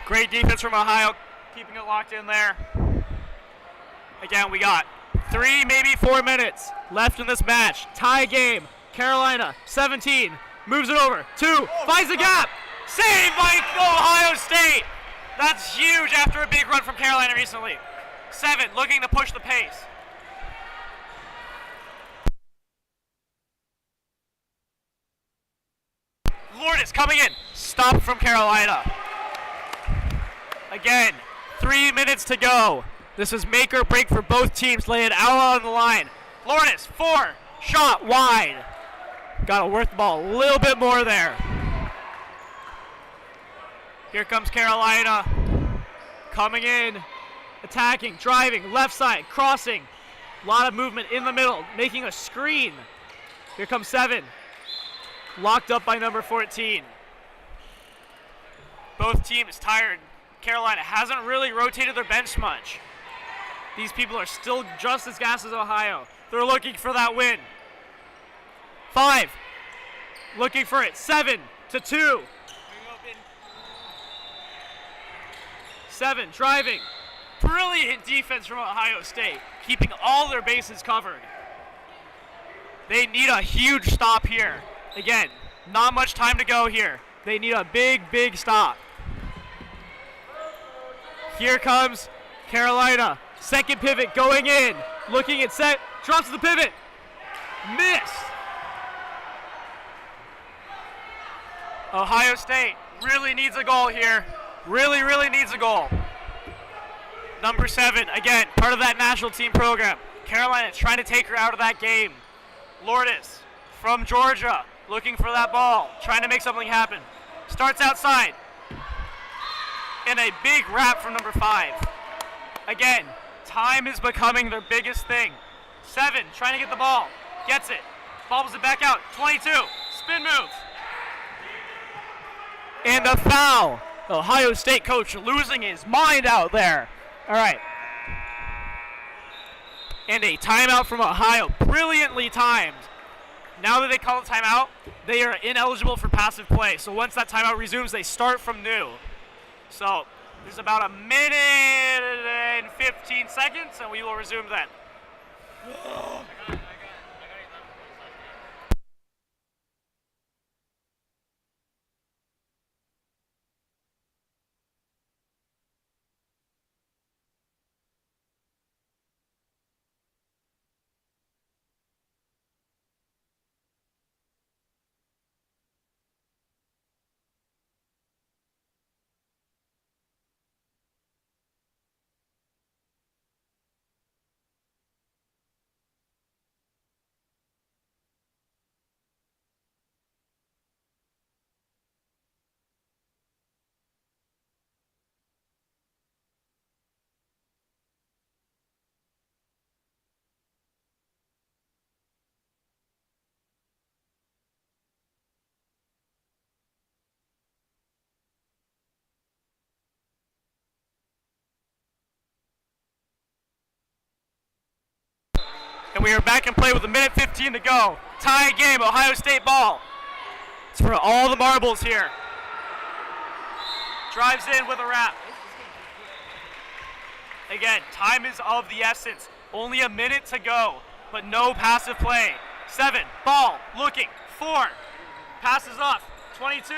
Great defense from Ohio, keeping it locked in there. Again, we got 3, maybe 4 minutes left in this match. Tie game. Carolina, 17. Moves it over. 2. Finds the gap. Saved by Ohio State. That's huge after a big run from Carolina recently. 7, looking to push the pace. Lourdes coming in. Stop from Carolina. Again, 3 minutes to go. This is make or break for both teams. Lay it out on the line. Lourdes, 4, shot wide. Got to work the ball a little bit more there. Here comes Carolina. Coming in, attacking, driving, left side, crossing. A lot of movement in the middle, making a screen. Here comes 7. Locked up by number 14. Both teams tired. Carolina hasn't really rotated their bench much. These people are still just as gassed as Ohio. They're looking for that win. 5, looking for it. 7 to 2. 7, driving. Brilliant defense from Ohio State, keeping all their bases covered. They need a huge stop here. Again, not much time to go here. They need a big, big stop. Here comes Carolina. Second pivot going in. Looking at set. Drops the pivot. Missed. Ohio State really needs a goal here. Really, really needs a goal. Number 7, again, part of that national team program. Carolina trying to take her out of that game. Lourdes from Georgia, looking for that ball, trying to make something happen. Starts outside. And a big wrap from number 5. Again, time is becoming their biggest thing. 7, trying to get the ball. Gets it. Bobbles it back out. 22, spin move. And a foul. Ohio State coach losing his mind out there. All right. And a timeout from Ohio. Brilliantly timed. Now that they call a timeout, they are ineligible for passive play. So once that timeout resumes, they start from new. So there's about a minute and 15 seconds, and we will resume then. And we are back in play with a minute 15 to go. Tie game, Ohio State ball. It's for all the marbles here. Drives in with a wrap. Again, time is of the essence. Only a minute to go, but no passive play. 7, ball, looking. 4, passes off. 22,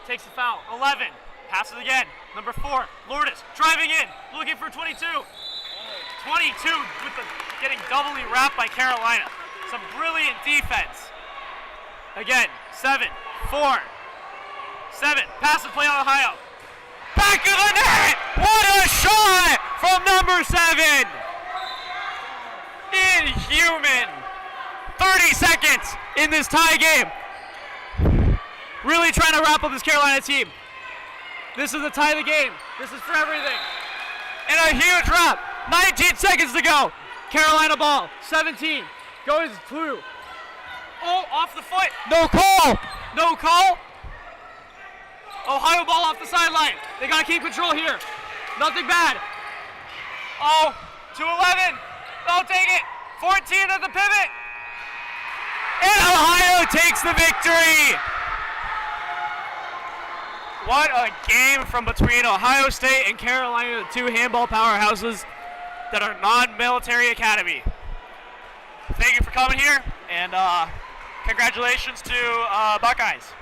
takes the foul. 11, passes again. Number 4, Lourdes, driving in, looking for 22. 22 with the getting doubly wrapped by Carolina. Some brilliant defense. Again, 7, 4, 7, passive play on Ohio. Back of the net! What a shot from number 7! Inhuman! 30 seconds in this tie game. Really trying to wrap up this Carolina team. This is the tie of the game. This is for everything. And a huge wrap. 19 seconds to go. Carolina ball. 17. Goes through. Oh, off the foot. No call. No call. Ohio ball off the sideline. They got to keep control here. Nothing bad. Oh, 2-11. They'll take it. 14 at the pivot. And Ohio takes the victory. What a game from between Ohio State and Carolina, the 2 handball powerhouses that are non-military academy. Thank you for coming here, and congratulations to Buckeyes.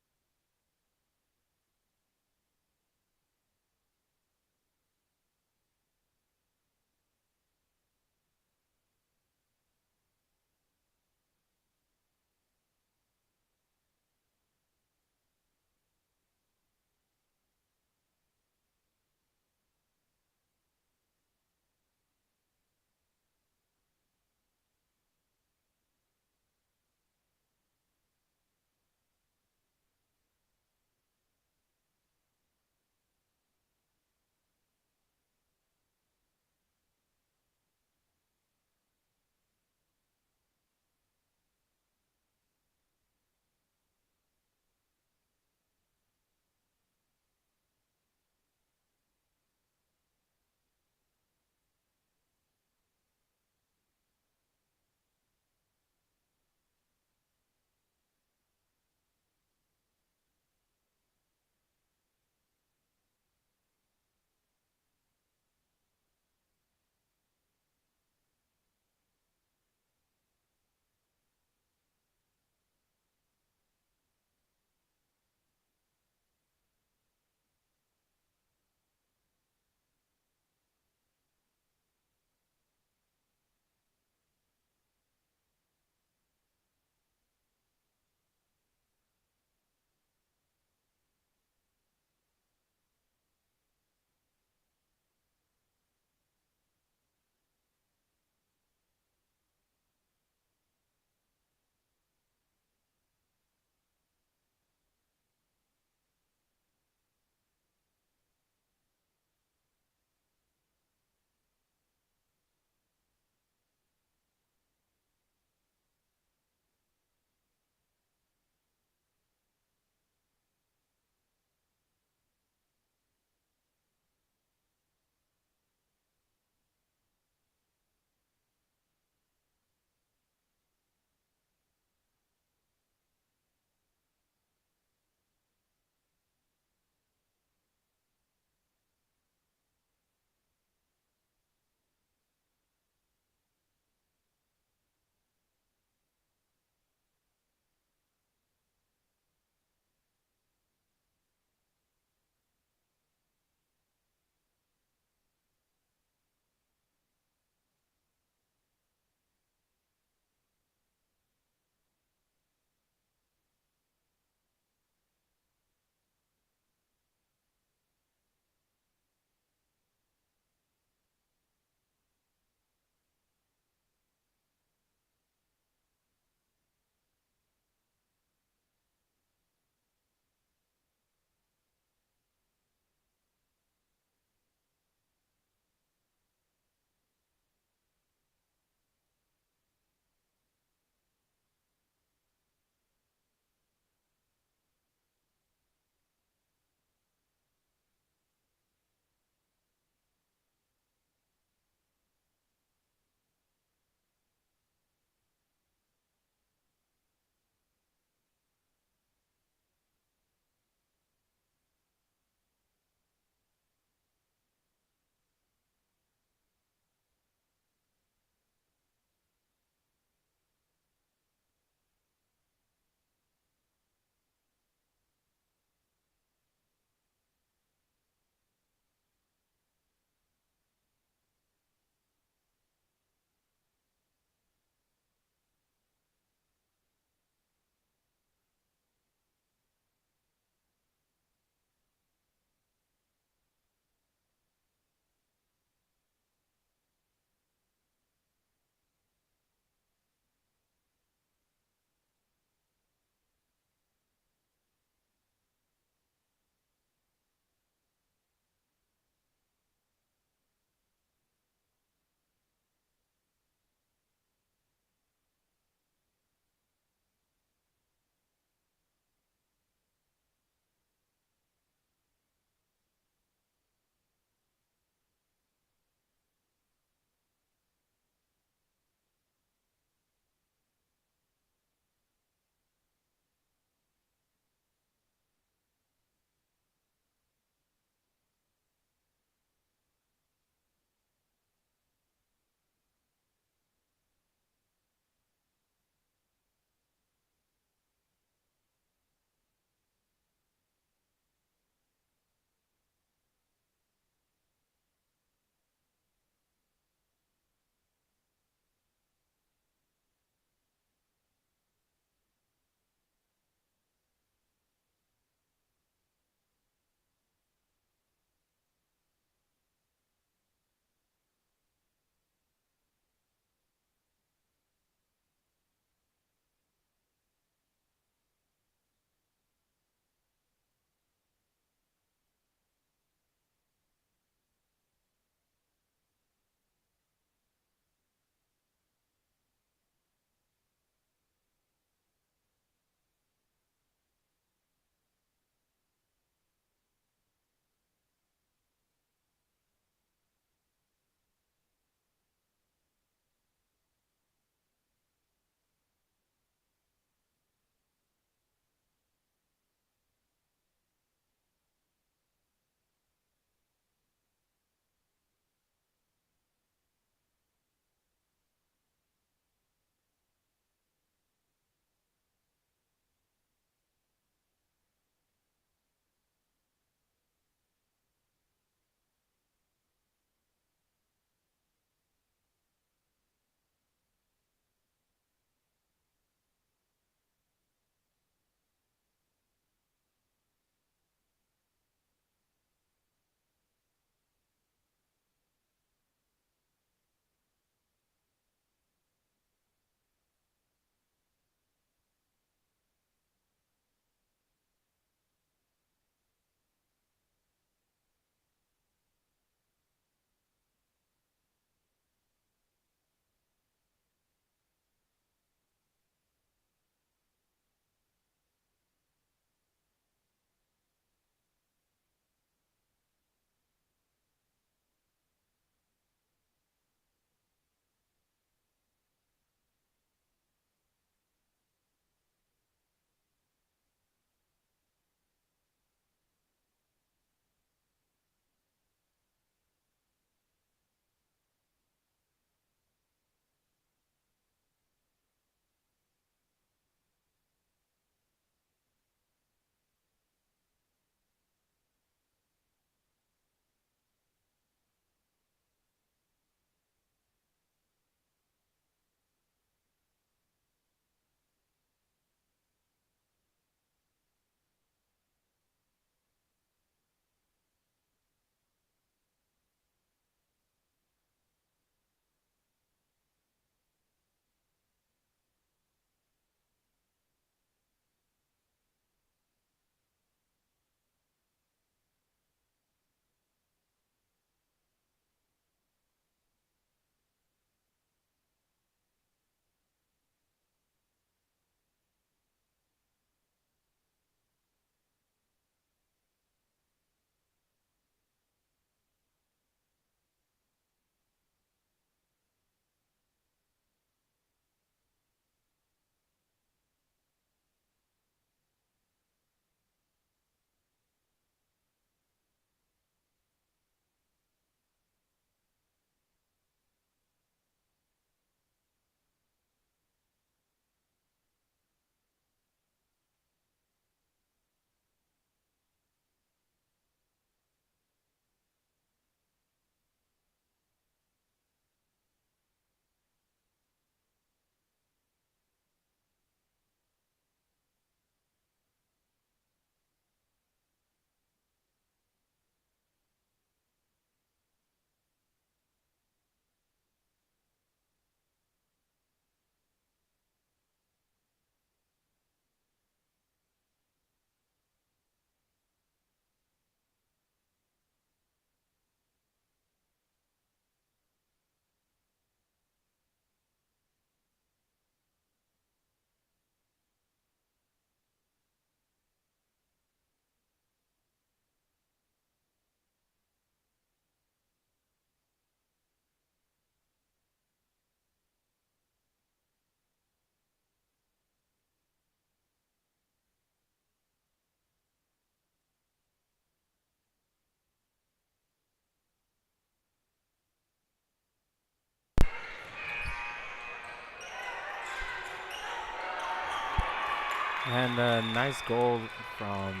And a nice goal from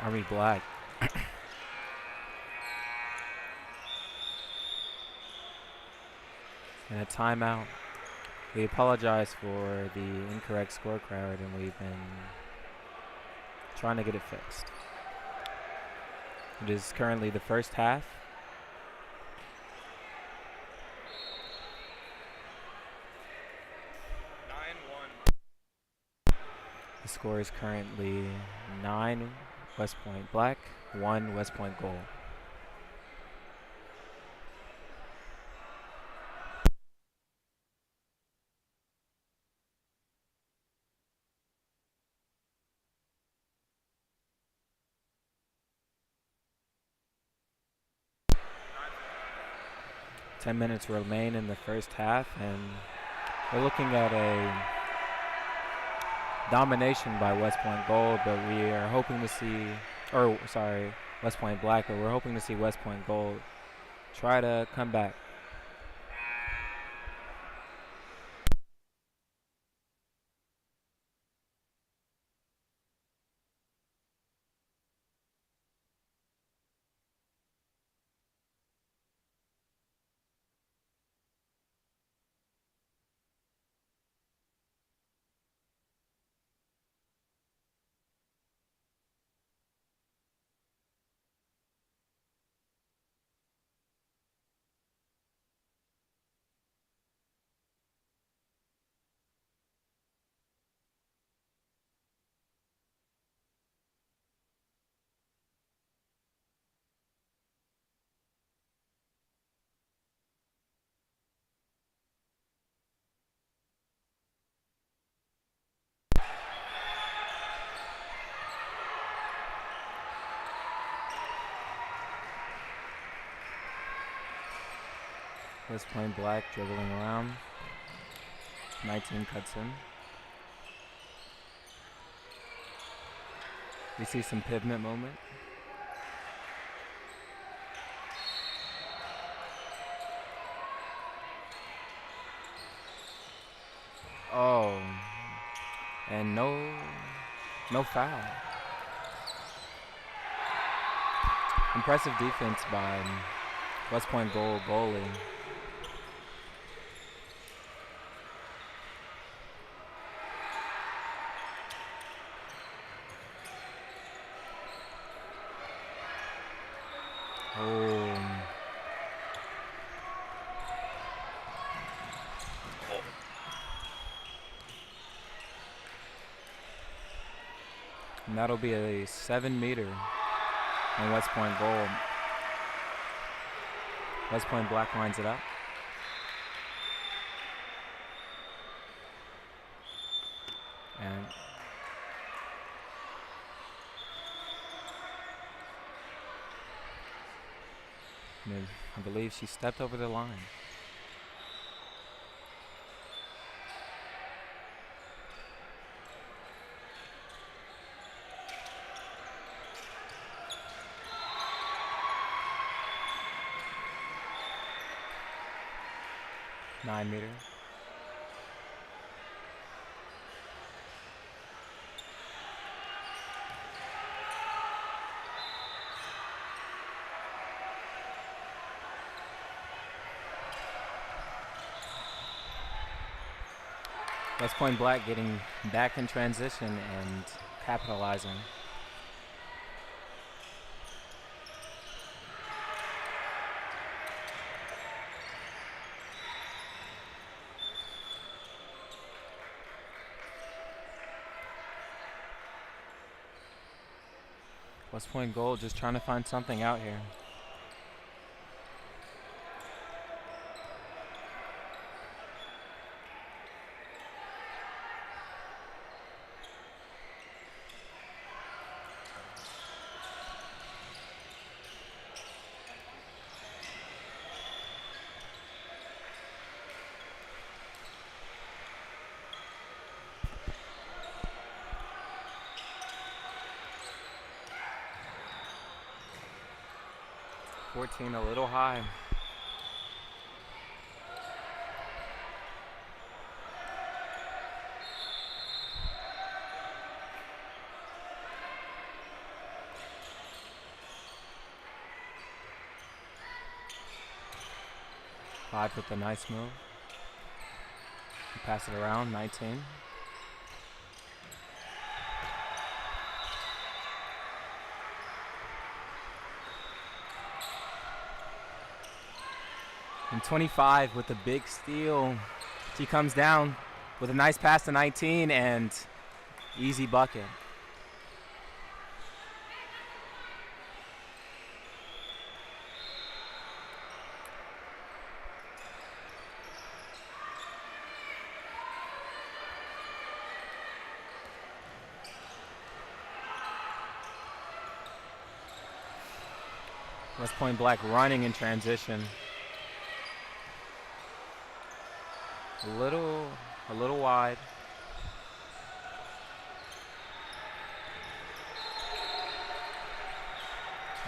Army Black. And a timeout. We apologize for the incorrect scorecard, and we've been trying to get it fixed. It is currently the first half. The score is currently 9 West Point Black, 1 West Point Gold. Ten minutes remain in the first half, and we're looking at a domination by West Point Gold, but we are hoping to see, West Point Black, but we're hoping to see West Point Gold try to come back. West Point Black dribbling around. 19 cuts in. We see some pivot moment. Oh, and no foul. Impressive defense by West Point Gold goalie. And that'll be a 7-meter on West Point Gold. West Point Black lines it up. And I believe she stepped over the line. Nine-meter. West Point Black getting back in transition and capitalizing. West Point Gold just trying to find something out here. A little high. 5 with a nice move. Pass it around, 19. And 25 with a big steal. She comes down with a nice pass to 19 and easy bucket. West Point Black running in transition. A little wide.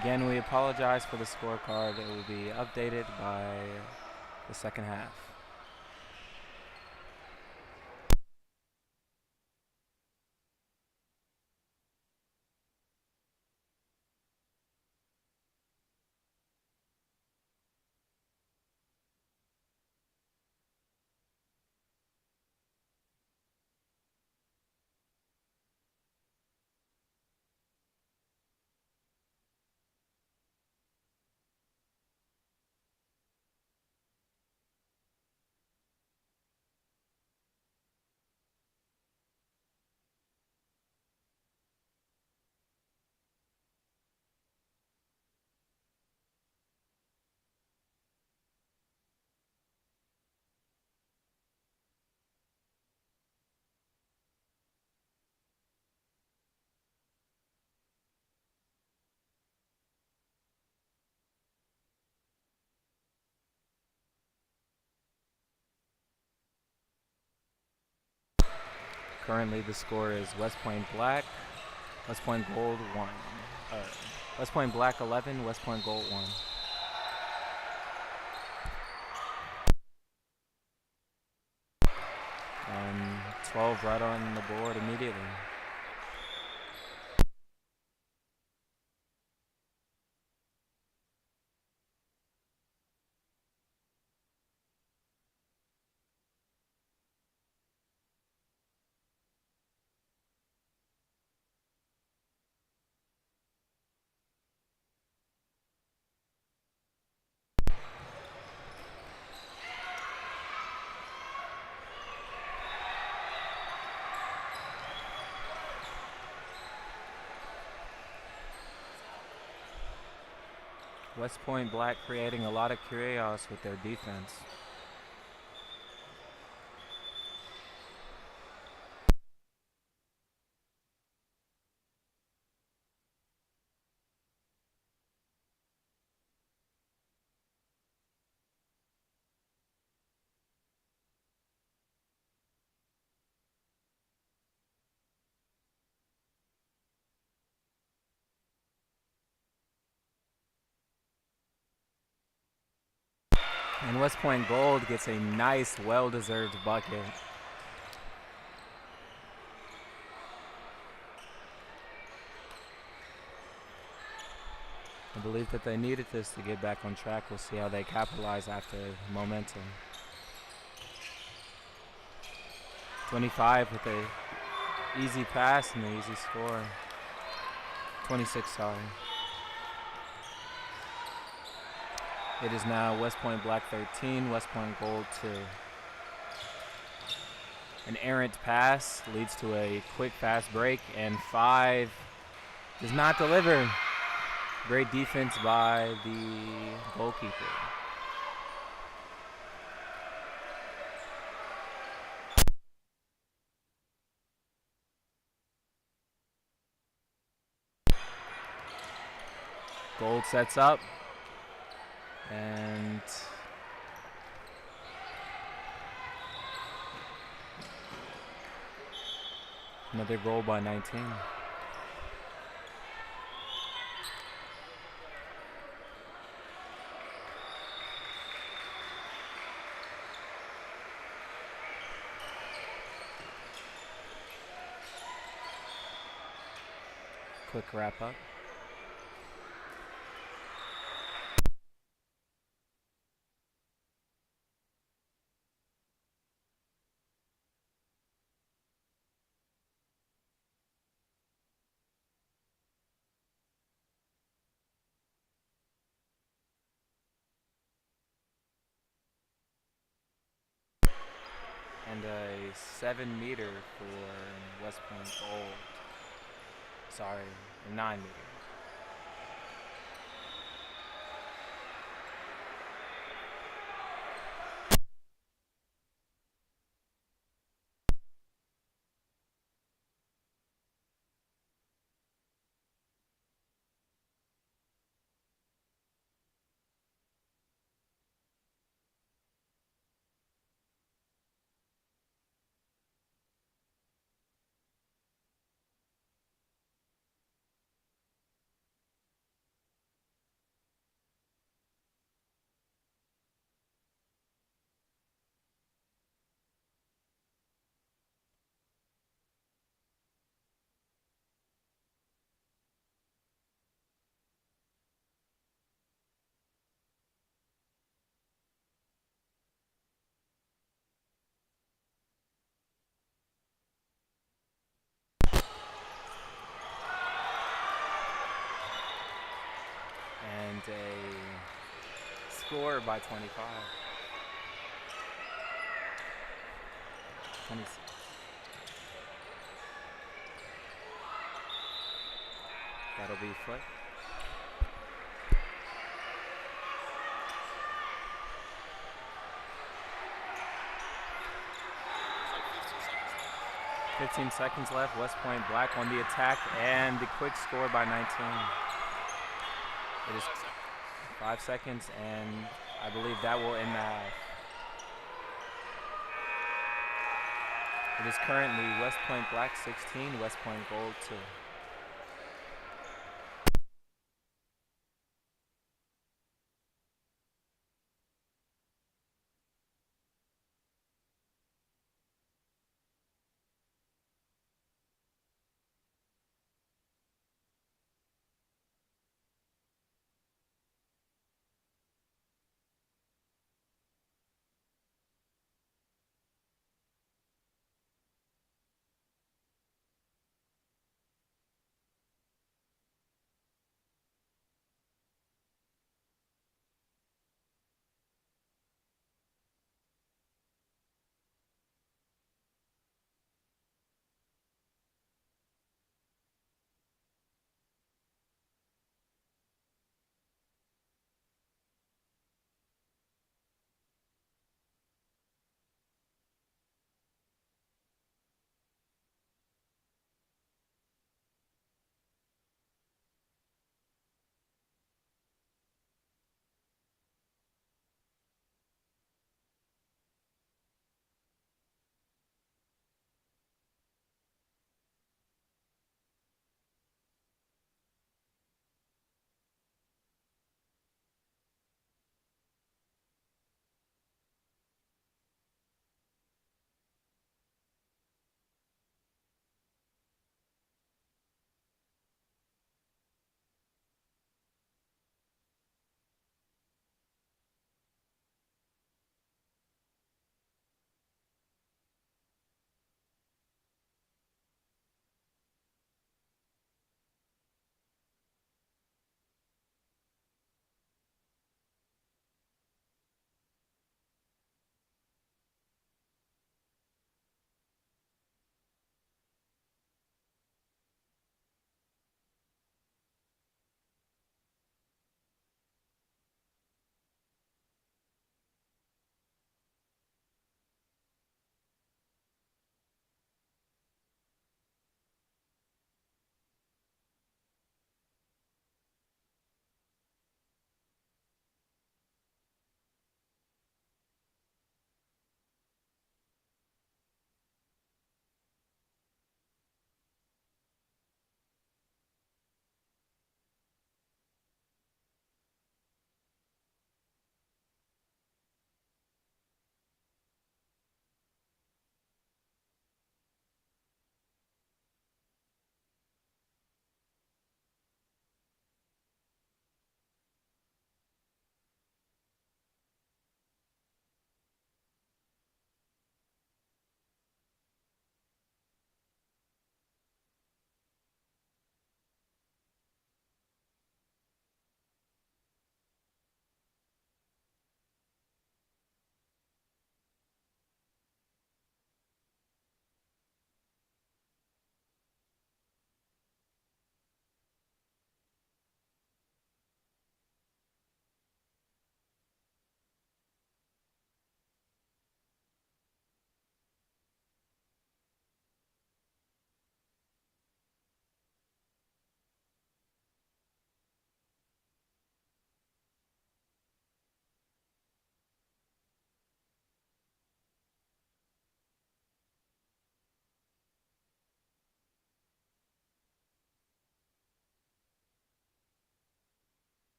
Again, we apologize for the scorecard. It will be updated by the second half. Currently, the score is West Point Black, West Point Gold 1. West Point Black 11, West Point Gold 1. And 12 right on the board immediately. West Point Black creating a lot of chaos with their defense. And West Point Gold gets a nice, well-deserved bucket. I believe that they needed this to get back on track. We'll see how they capitalize after momentum. 25 with a easy pass and an easy score. 26, sorry. It is now West Point Black 13, West Point Gold 2. An errant pass leads to a quick fast break, and 5 does not deliver. Great defense by the goalkeeper. Gold sets up, and another goal by 19. Quick wrap up. a 7-meter for West Point gold. Sorry, a 9-meter. And a score by 25. 26. That'll be flip. Like 15 seconds left. West Point Black on the attack and the quick score by 19. It is 5 seconds, and I believe that will end the half. It is currently West Point Black 16, West Point Gold 2.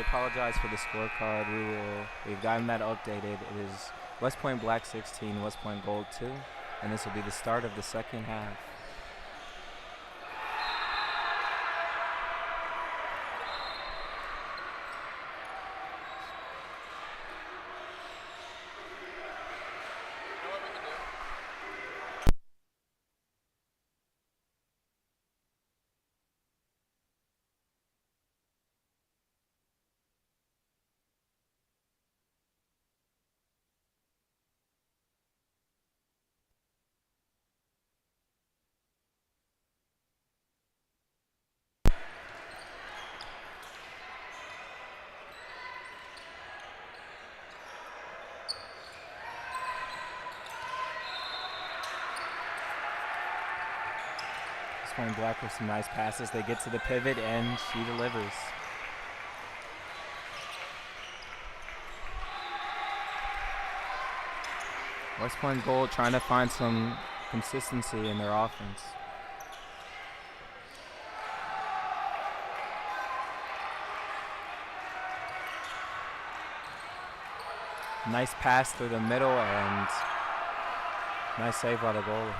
apologize for the scorecard. We've gotten that updated. It is West Point Black 16, West Point Gold 2, and this will be the start of the second half. West Point Black with some nice passes. They get to the pivot, and she delivers. West Point Gold trying to find some consistency in their offense. Nice pass through the middle, and nice save by the goalie.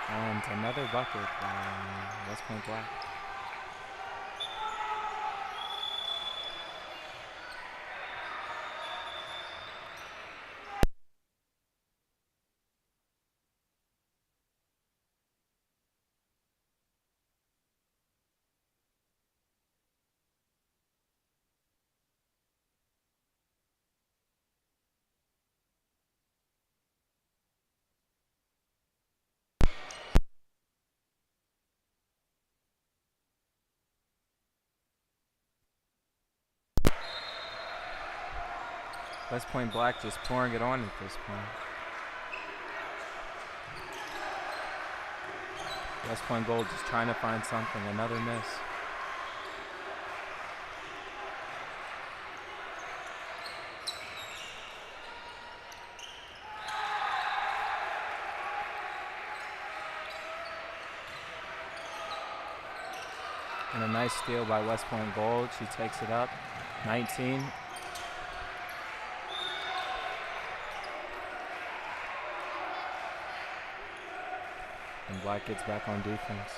And another bucket by West Point Black. West Point Black just pouring it on at this point. West Point Gold just trying to find something. Another miss. And a nice steal by West Point Gold. She takes it up. 19. And Black gets back on defense.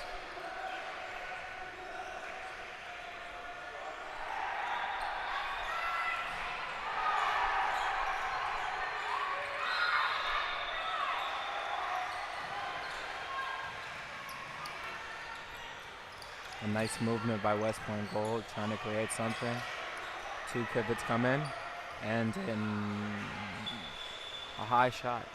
A nice movement by West Point Gold, trying to create something. Two pivots come in, and a high shot.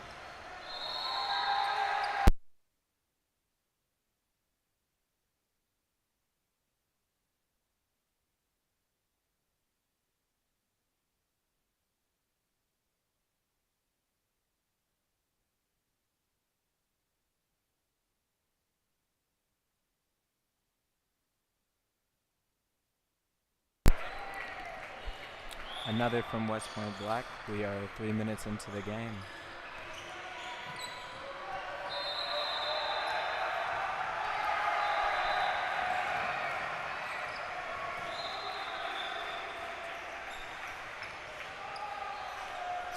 Another from West Point Black. We are 3 minutes into the game.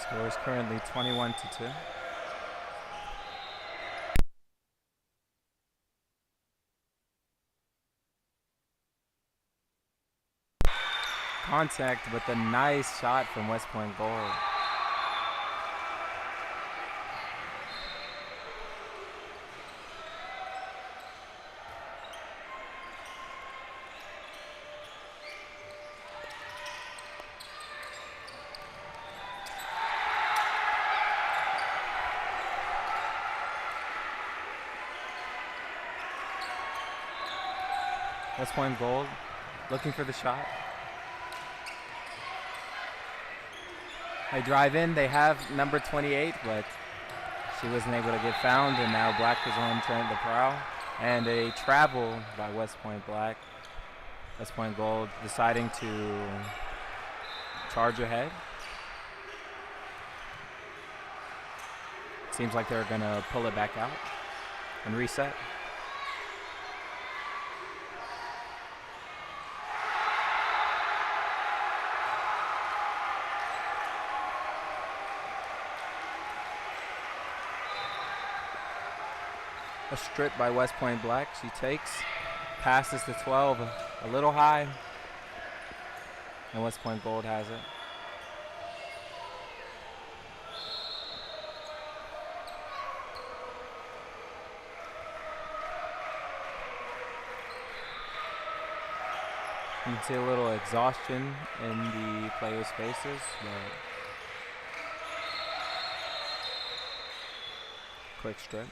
Score is currently 21-2. Contact, but the nice shot from West Point Gold. West Point Gold looking for the shot. They drive in, they have number 28, but she wasn't able to get found, and now Black is on turn the prowl. And a travel by West Point Black. West Point Gold deciding to charge ahead. Seems like they're gonna pull it back out and reset. A strip by West Point Black. She takes, passes to 12, a little high, and West Point Gold has it. You can see a little exhaustion in the players' faces, but quick strip.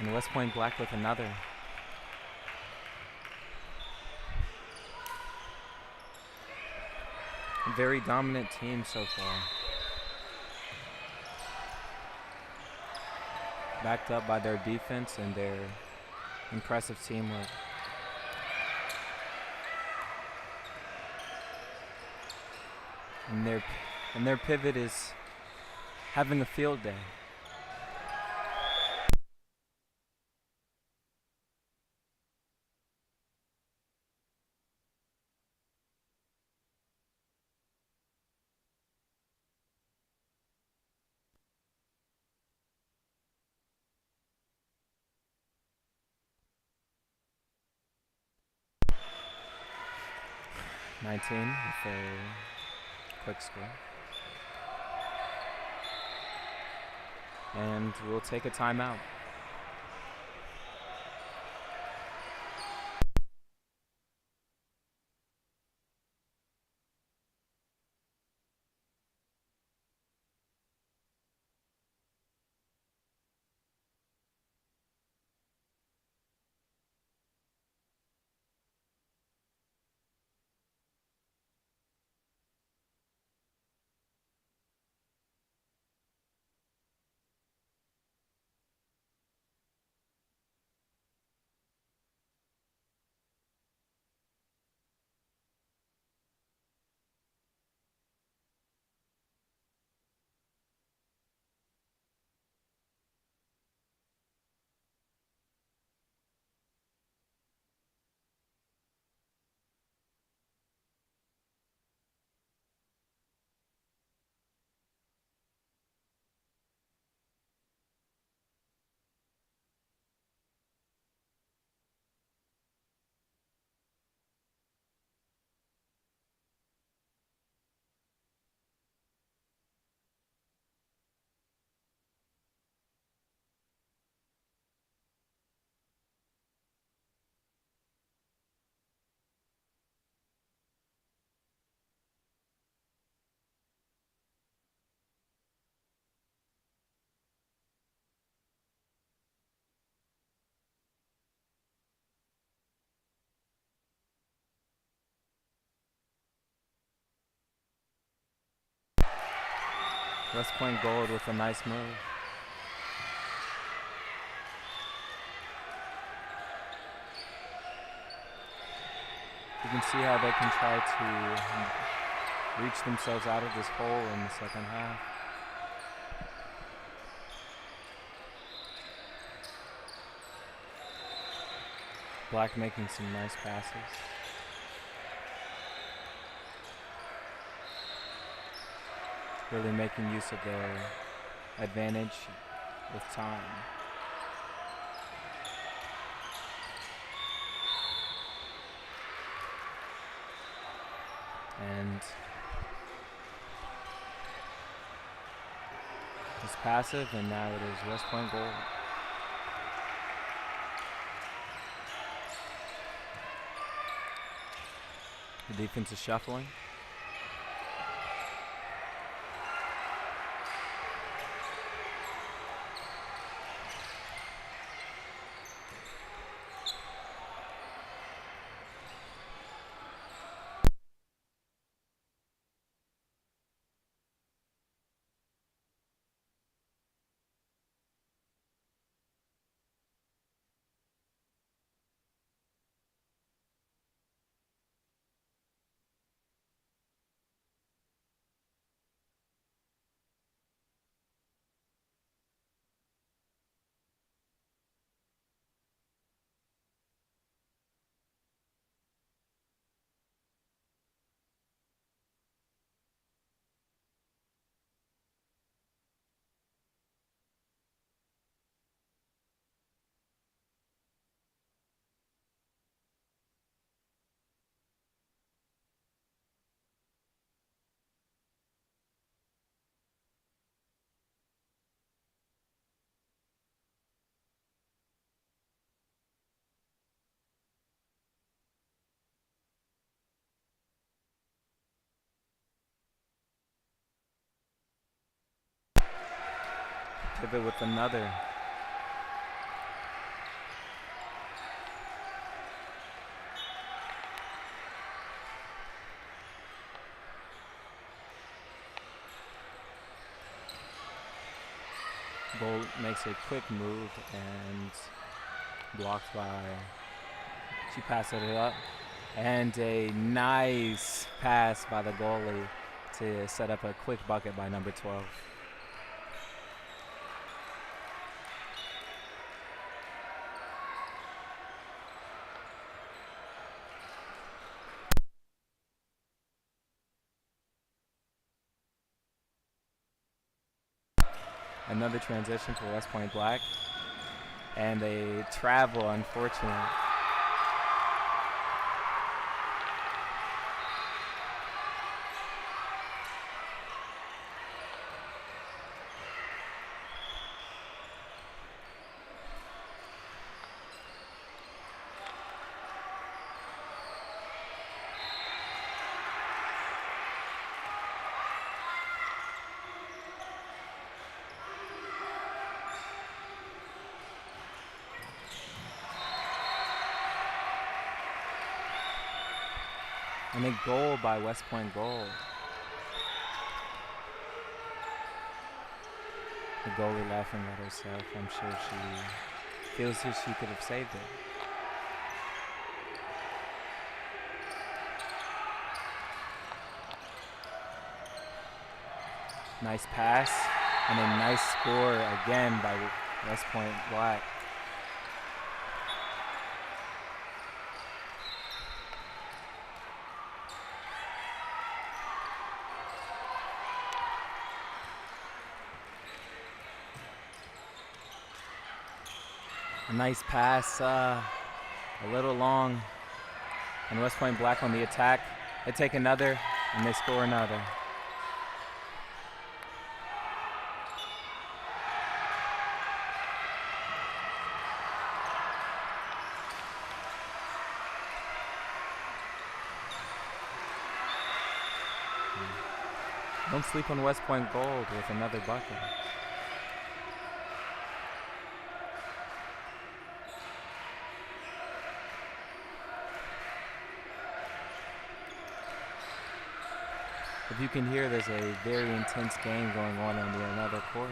And West Point Black with another. A very dominant team so far. Backed up by their defense and their impressive teamwork. And their pivot is having a field day. .19 with a quick score. And we'll take a timeout. West Point Gold with a nice move. You can see how they can try to reach themselves out of this hole in the second half. Black making some nice passes. Really making use of their advantage with time. And it's passive, and now it is West Point Gold. The defense is shuffling. Pivot with another. Bolt makes a quick move and blocked by, she passed it up. And a nice pass by the goalie to set up a quick bucket by number 12. Another transition for West Point Black. And a travel, unfortunate. And a goal by West Point goal. The goalie laughing at herself. I'm sure she feels as she could have saved it. Nice pass and a nice score again by West Point Black. A nice pass, a little long, and West Point Black on the attack. They take another, and they score another. Don't sleep on West Point Gold with another bucket. If you can hear, there's a very intense game going on in the another court.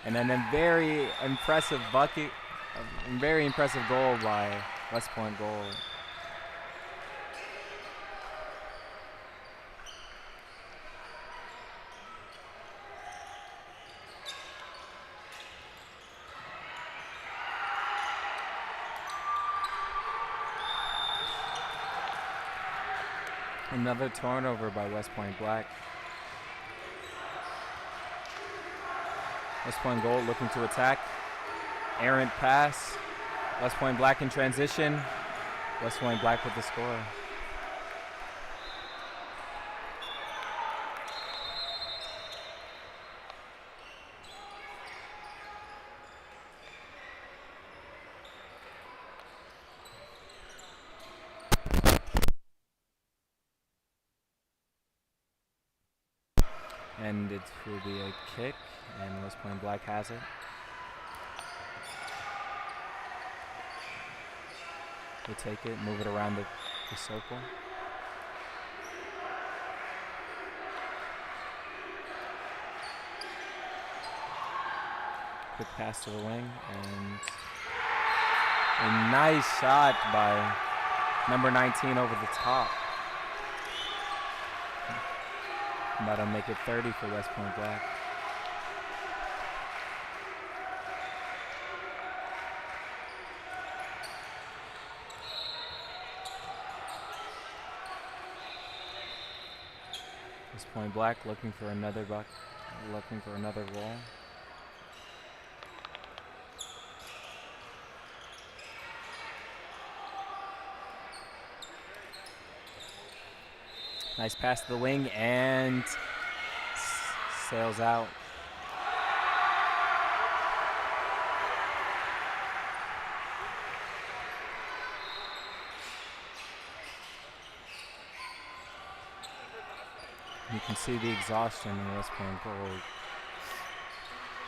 And then a very impressive bucket, a very impressive goal by West Point Gold. Another turnover by West Point Black. West Point Gold looking to attack. Errant pass. West Point Black in transition. West Point Black with the score. And it will be a kick, and West Point Black has it. They take it, move it around the circle. Quick pass to the wing, and a nice shot by number 19 over the top. That'll make it 30 for West Point Black. West Point Black looking for another buck, looking for another roll. Nice pass to the wing and sails out. You can see the exhaustion in West Point Gold.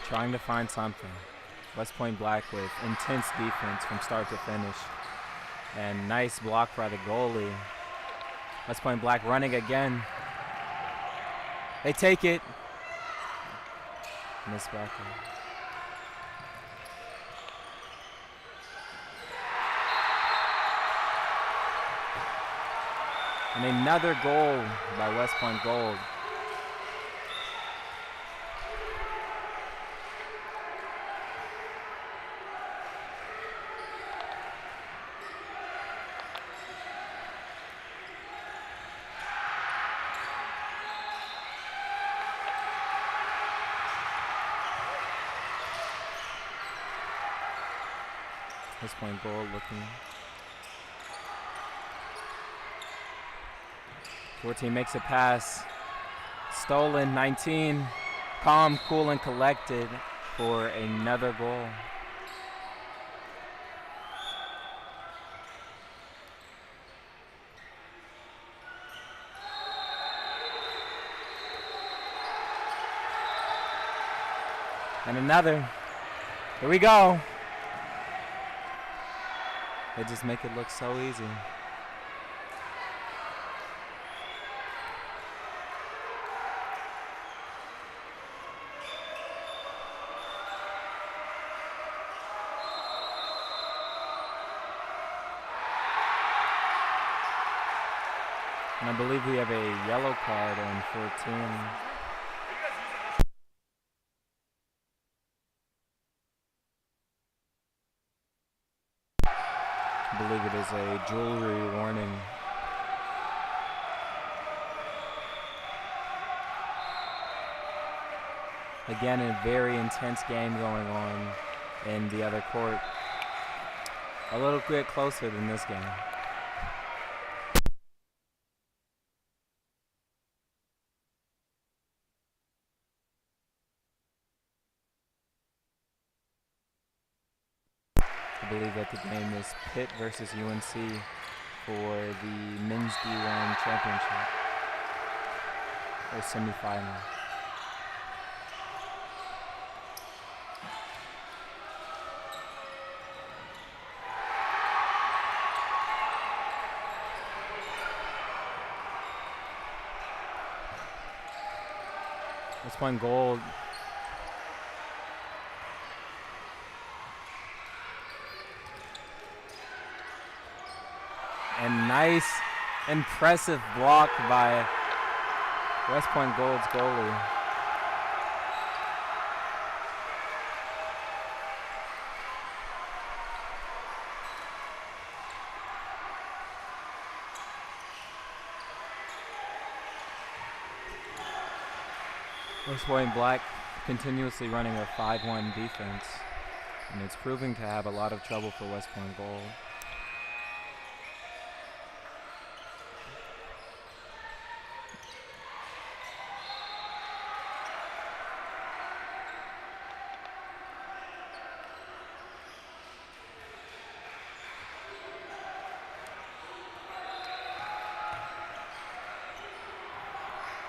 trying to find something. West Point Black with intense defense from start to finish. And nice block by the goalie. West Point Black running again. They take it. Miss back. And another goal by West Point Gold. West Point Gold looking. 14 makes a pass. Stolen, 19. Calm, cool, and collected for another goal. And another. Here we go. They just make it look so easy. And I believe we have a yellow card on 14. I believe it is a jewelry warning. Again, a very intense game going on in the other court. A little bit closer than this game. I believe that the game is Pitt versus UNC for the men's D1 championship or semifinal. West Point Gold. And nice, impressive block by West Point Gold's goalie. West Point Black continuously running a 5-1 defense, and it's proving to have a lot of trouble for West Point Gold.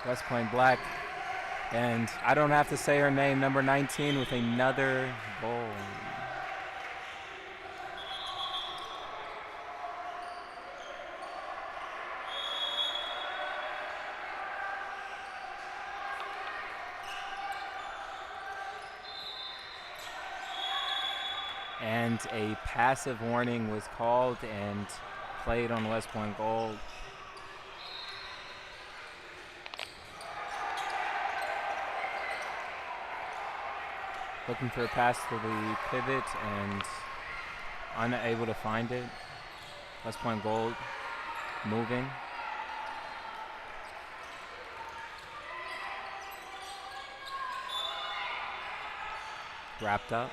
West Point Black, and I don't have to say her name, number 19 with another goal. And a passive warning was called and played on West Point Gold. Looking for a pass to the pivot and unable to find it. West Point Gold moving. Wrapped up.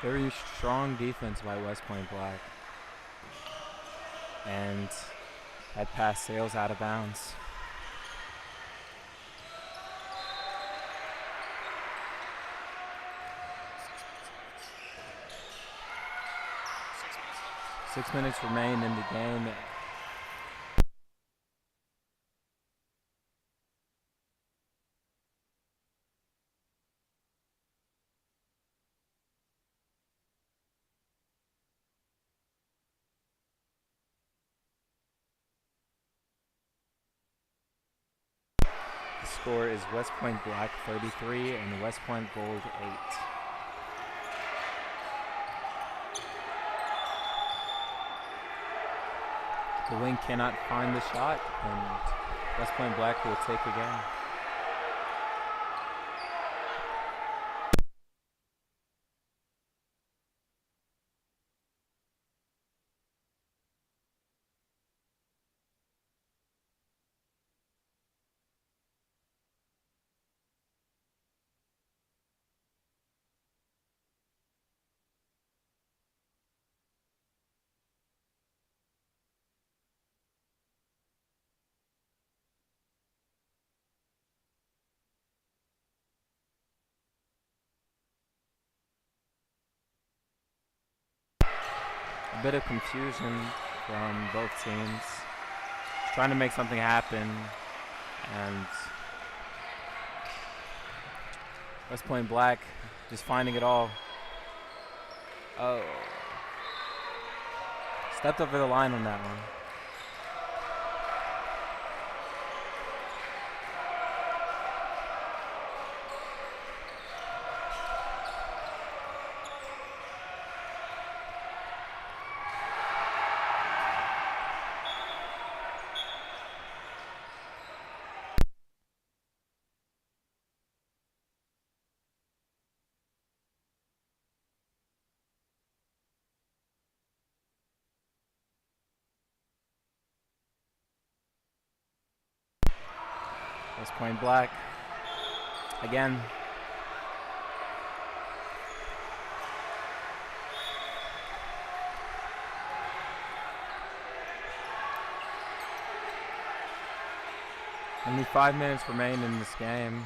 Very strong defense by West Point Black. And that pass sails out of bounds. Six minutes remain in the game. score is West Point Black 33 and West Point Gold 8. The wing cannot find the shot, and West Point Black will take again. A bit of confusion from both teams, trying to make something happen, and West Point Black just finding it all. Oh, stepped over the line on that one. West Point Black again. Only 5 minutes remain in this game.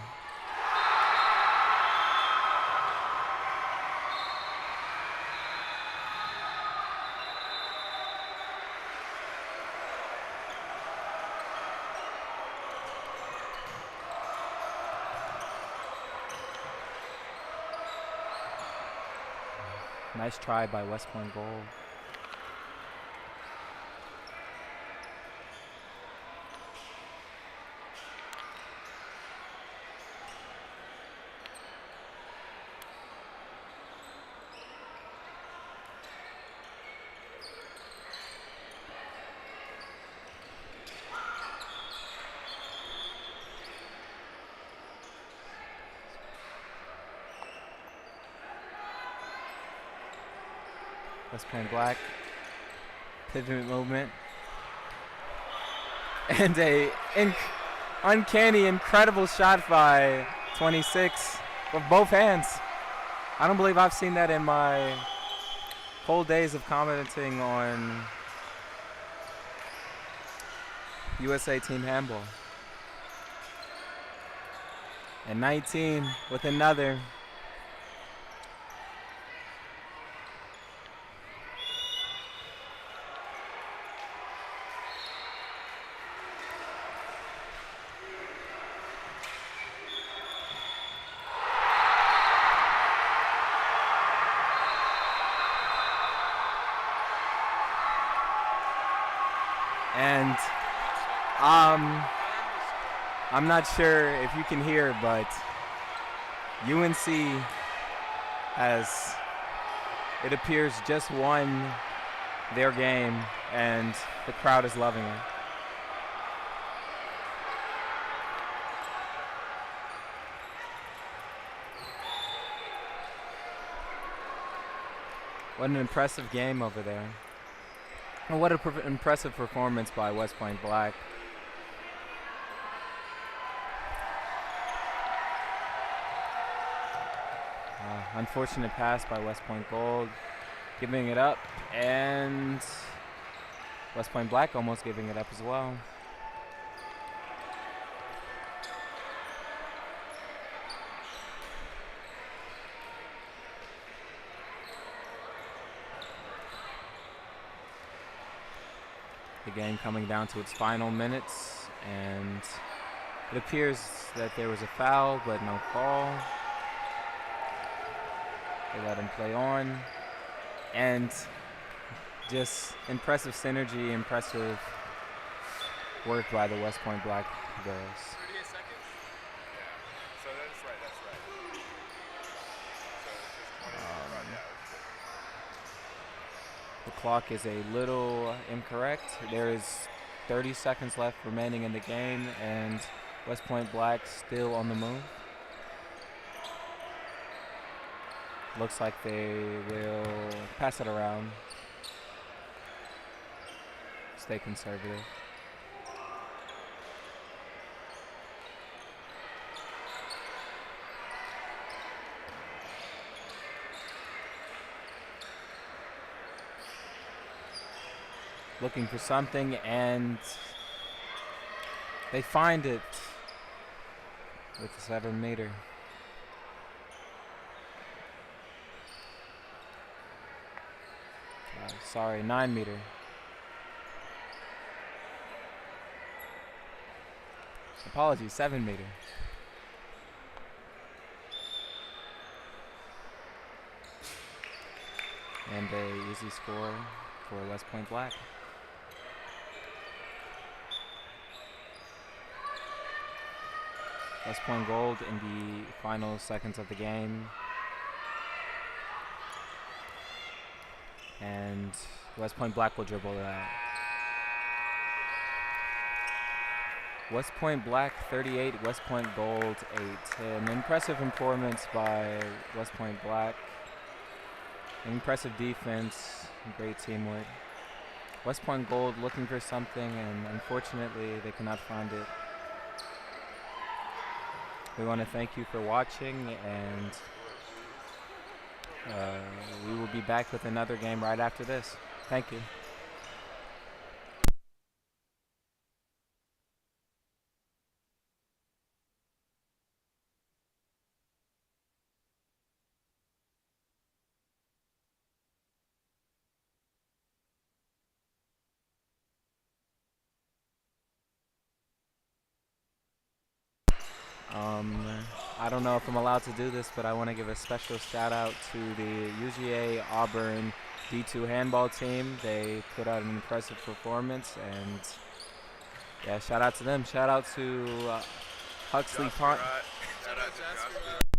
Nice try by West Point Gold. West Point Black, pivot movement, and a uncanny, incredible shot by 26 with both hands. I don't believe I've seen that in my whole days of commenting on USA Team Handball. And 19 with another. And I'm not sure if you can hear, but UNC has, it appears, just won their game, and the crowd is loving it. What an impressive game over there. And what an impressive performance by West Point Black. Unfortunate pass by West Point Gold, giving it up, and West Point Black almost giving it up as well. The game coming down to its final minutes, and it appears that there was a foul, but no call. They let him play on, and just impressive synergy, impressive work by the West Point Black girls. 38 seconds. The clock is a little incorrect. There is 30 seconds left remaining in the game, and West Point Black still on the move. Looks like they will pass it around. Stay conservative. Looking for something, and they find it with the 7 meter. Sorry, 9 meter. Apologies, 7 meter. And a easy score for West Point Black. West Point Gold in the final seconds of the game. And West Point Black will dribble it out. West Point Black 38, West Point Gold 8. An impressive performance by West Point Black. Impressive defense, great teamwork. West Point Gold looking for something, and unfortunately they cannot find it. We want to thank you for watching, and we will be back with another game right after this. Thank you. I don't know if I'm allowed to do this, but I want to give a special shout out to the UGA Auburn D2 handball team. They put out an impressive performance, and yeah, shout out to them. Shout out to Huxley Pond. Shout out to Josh.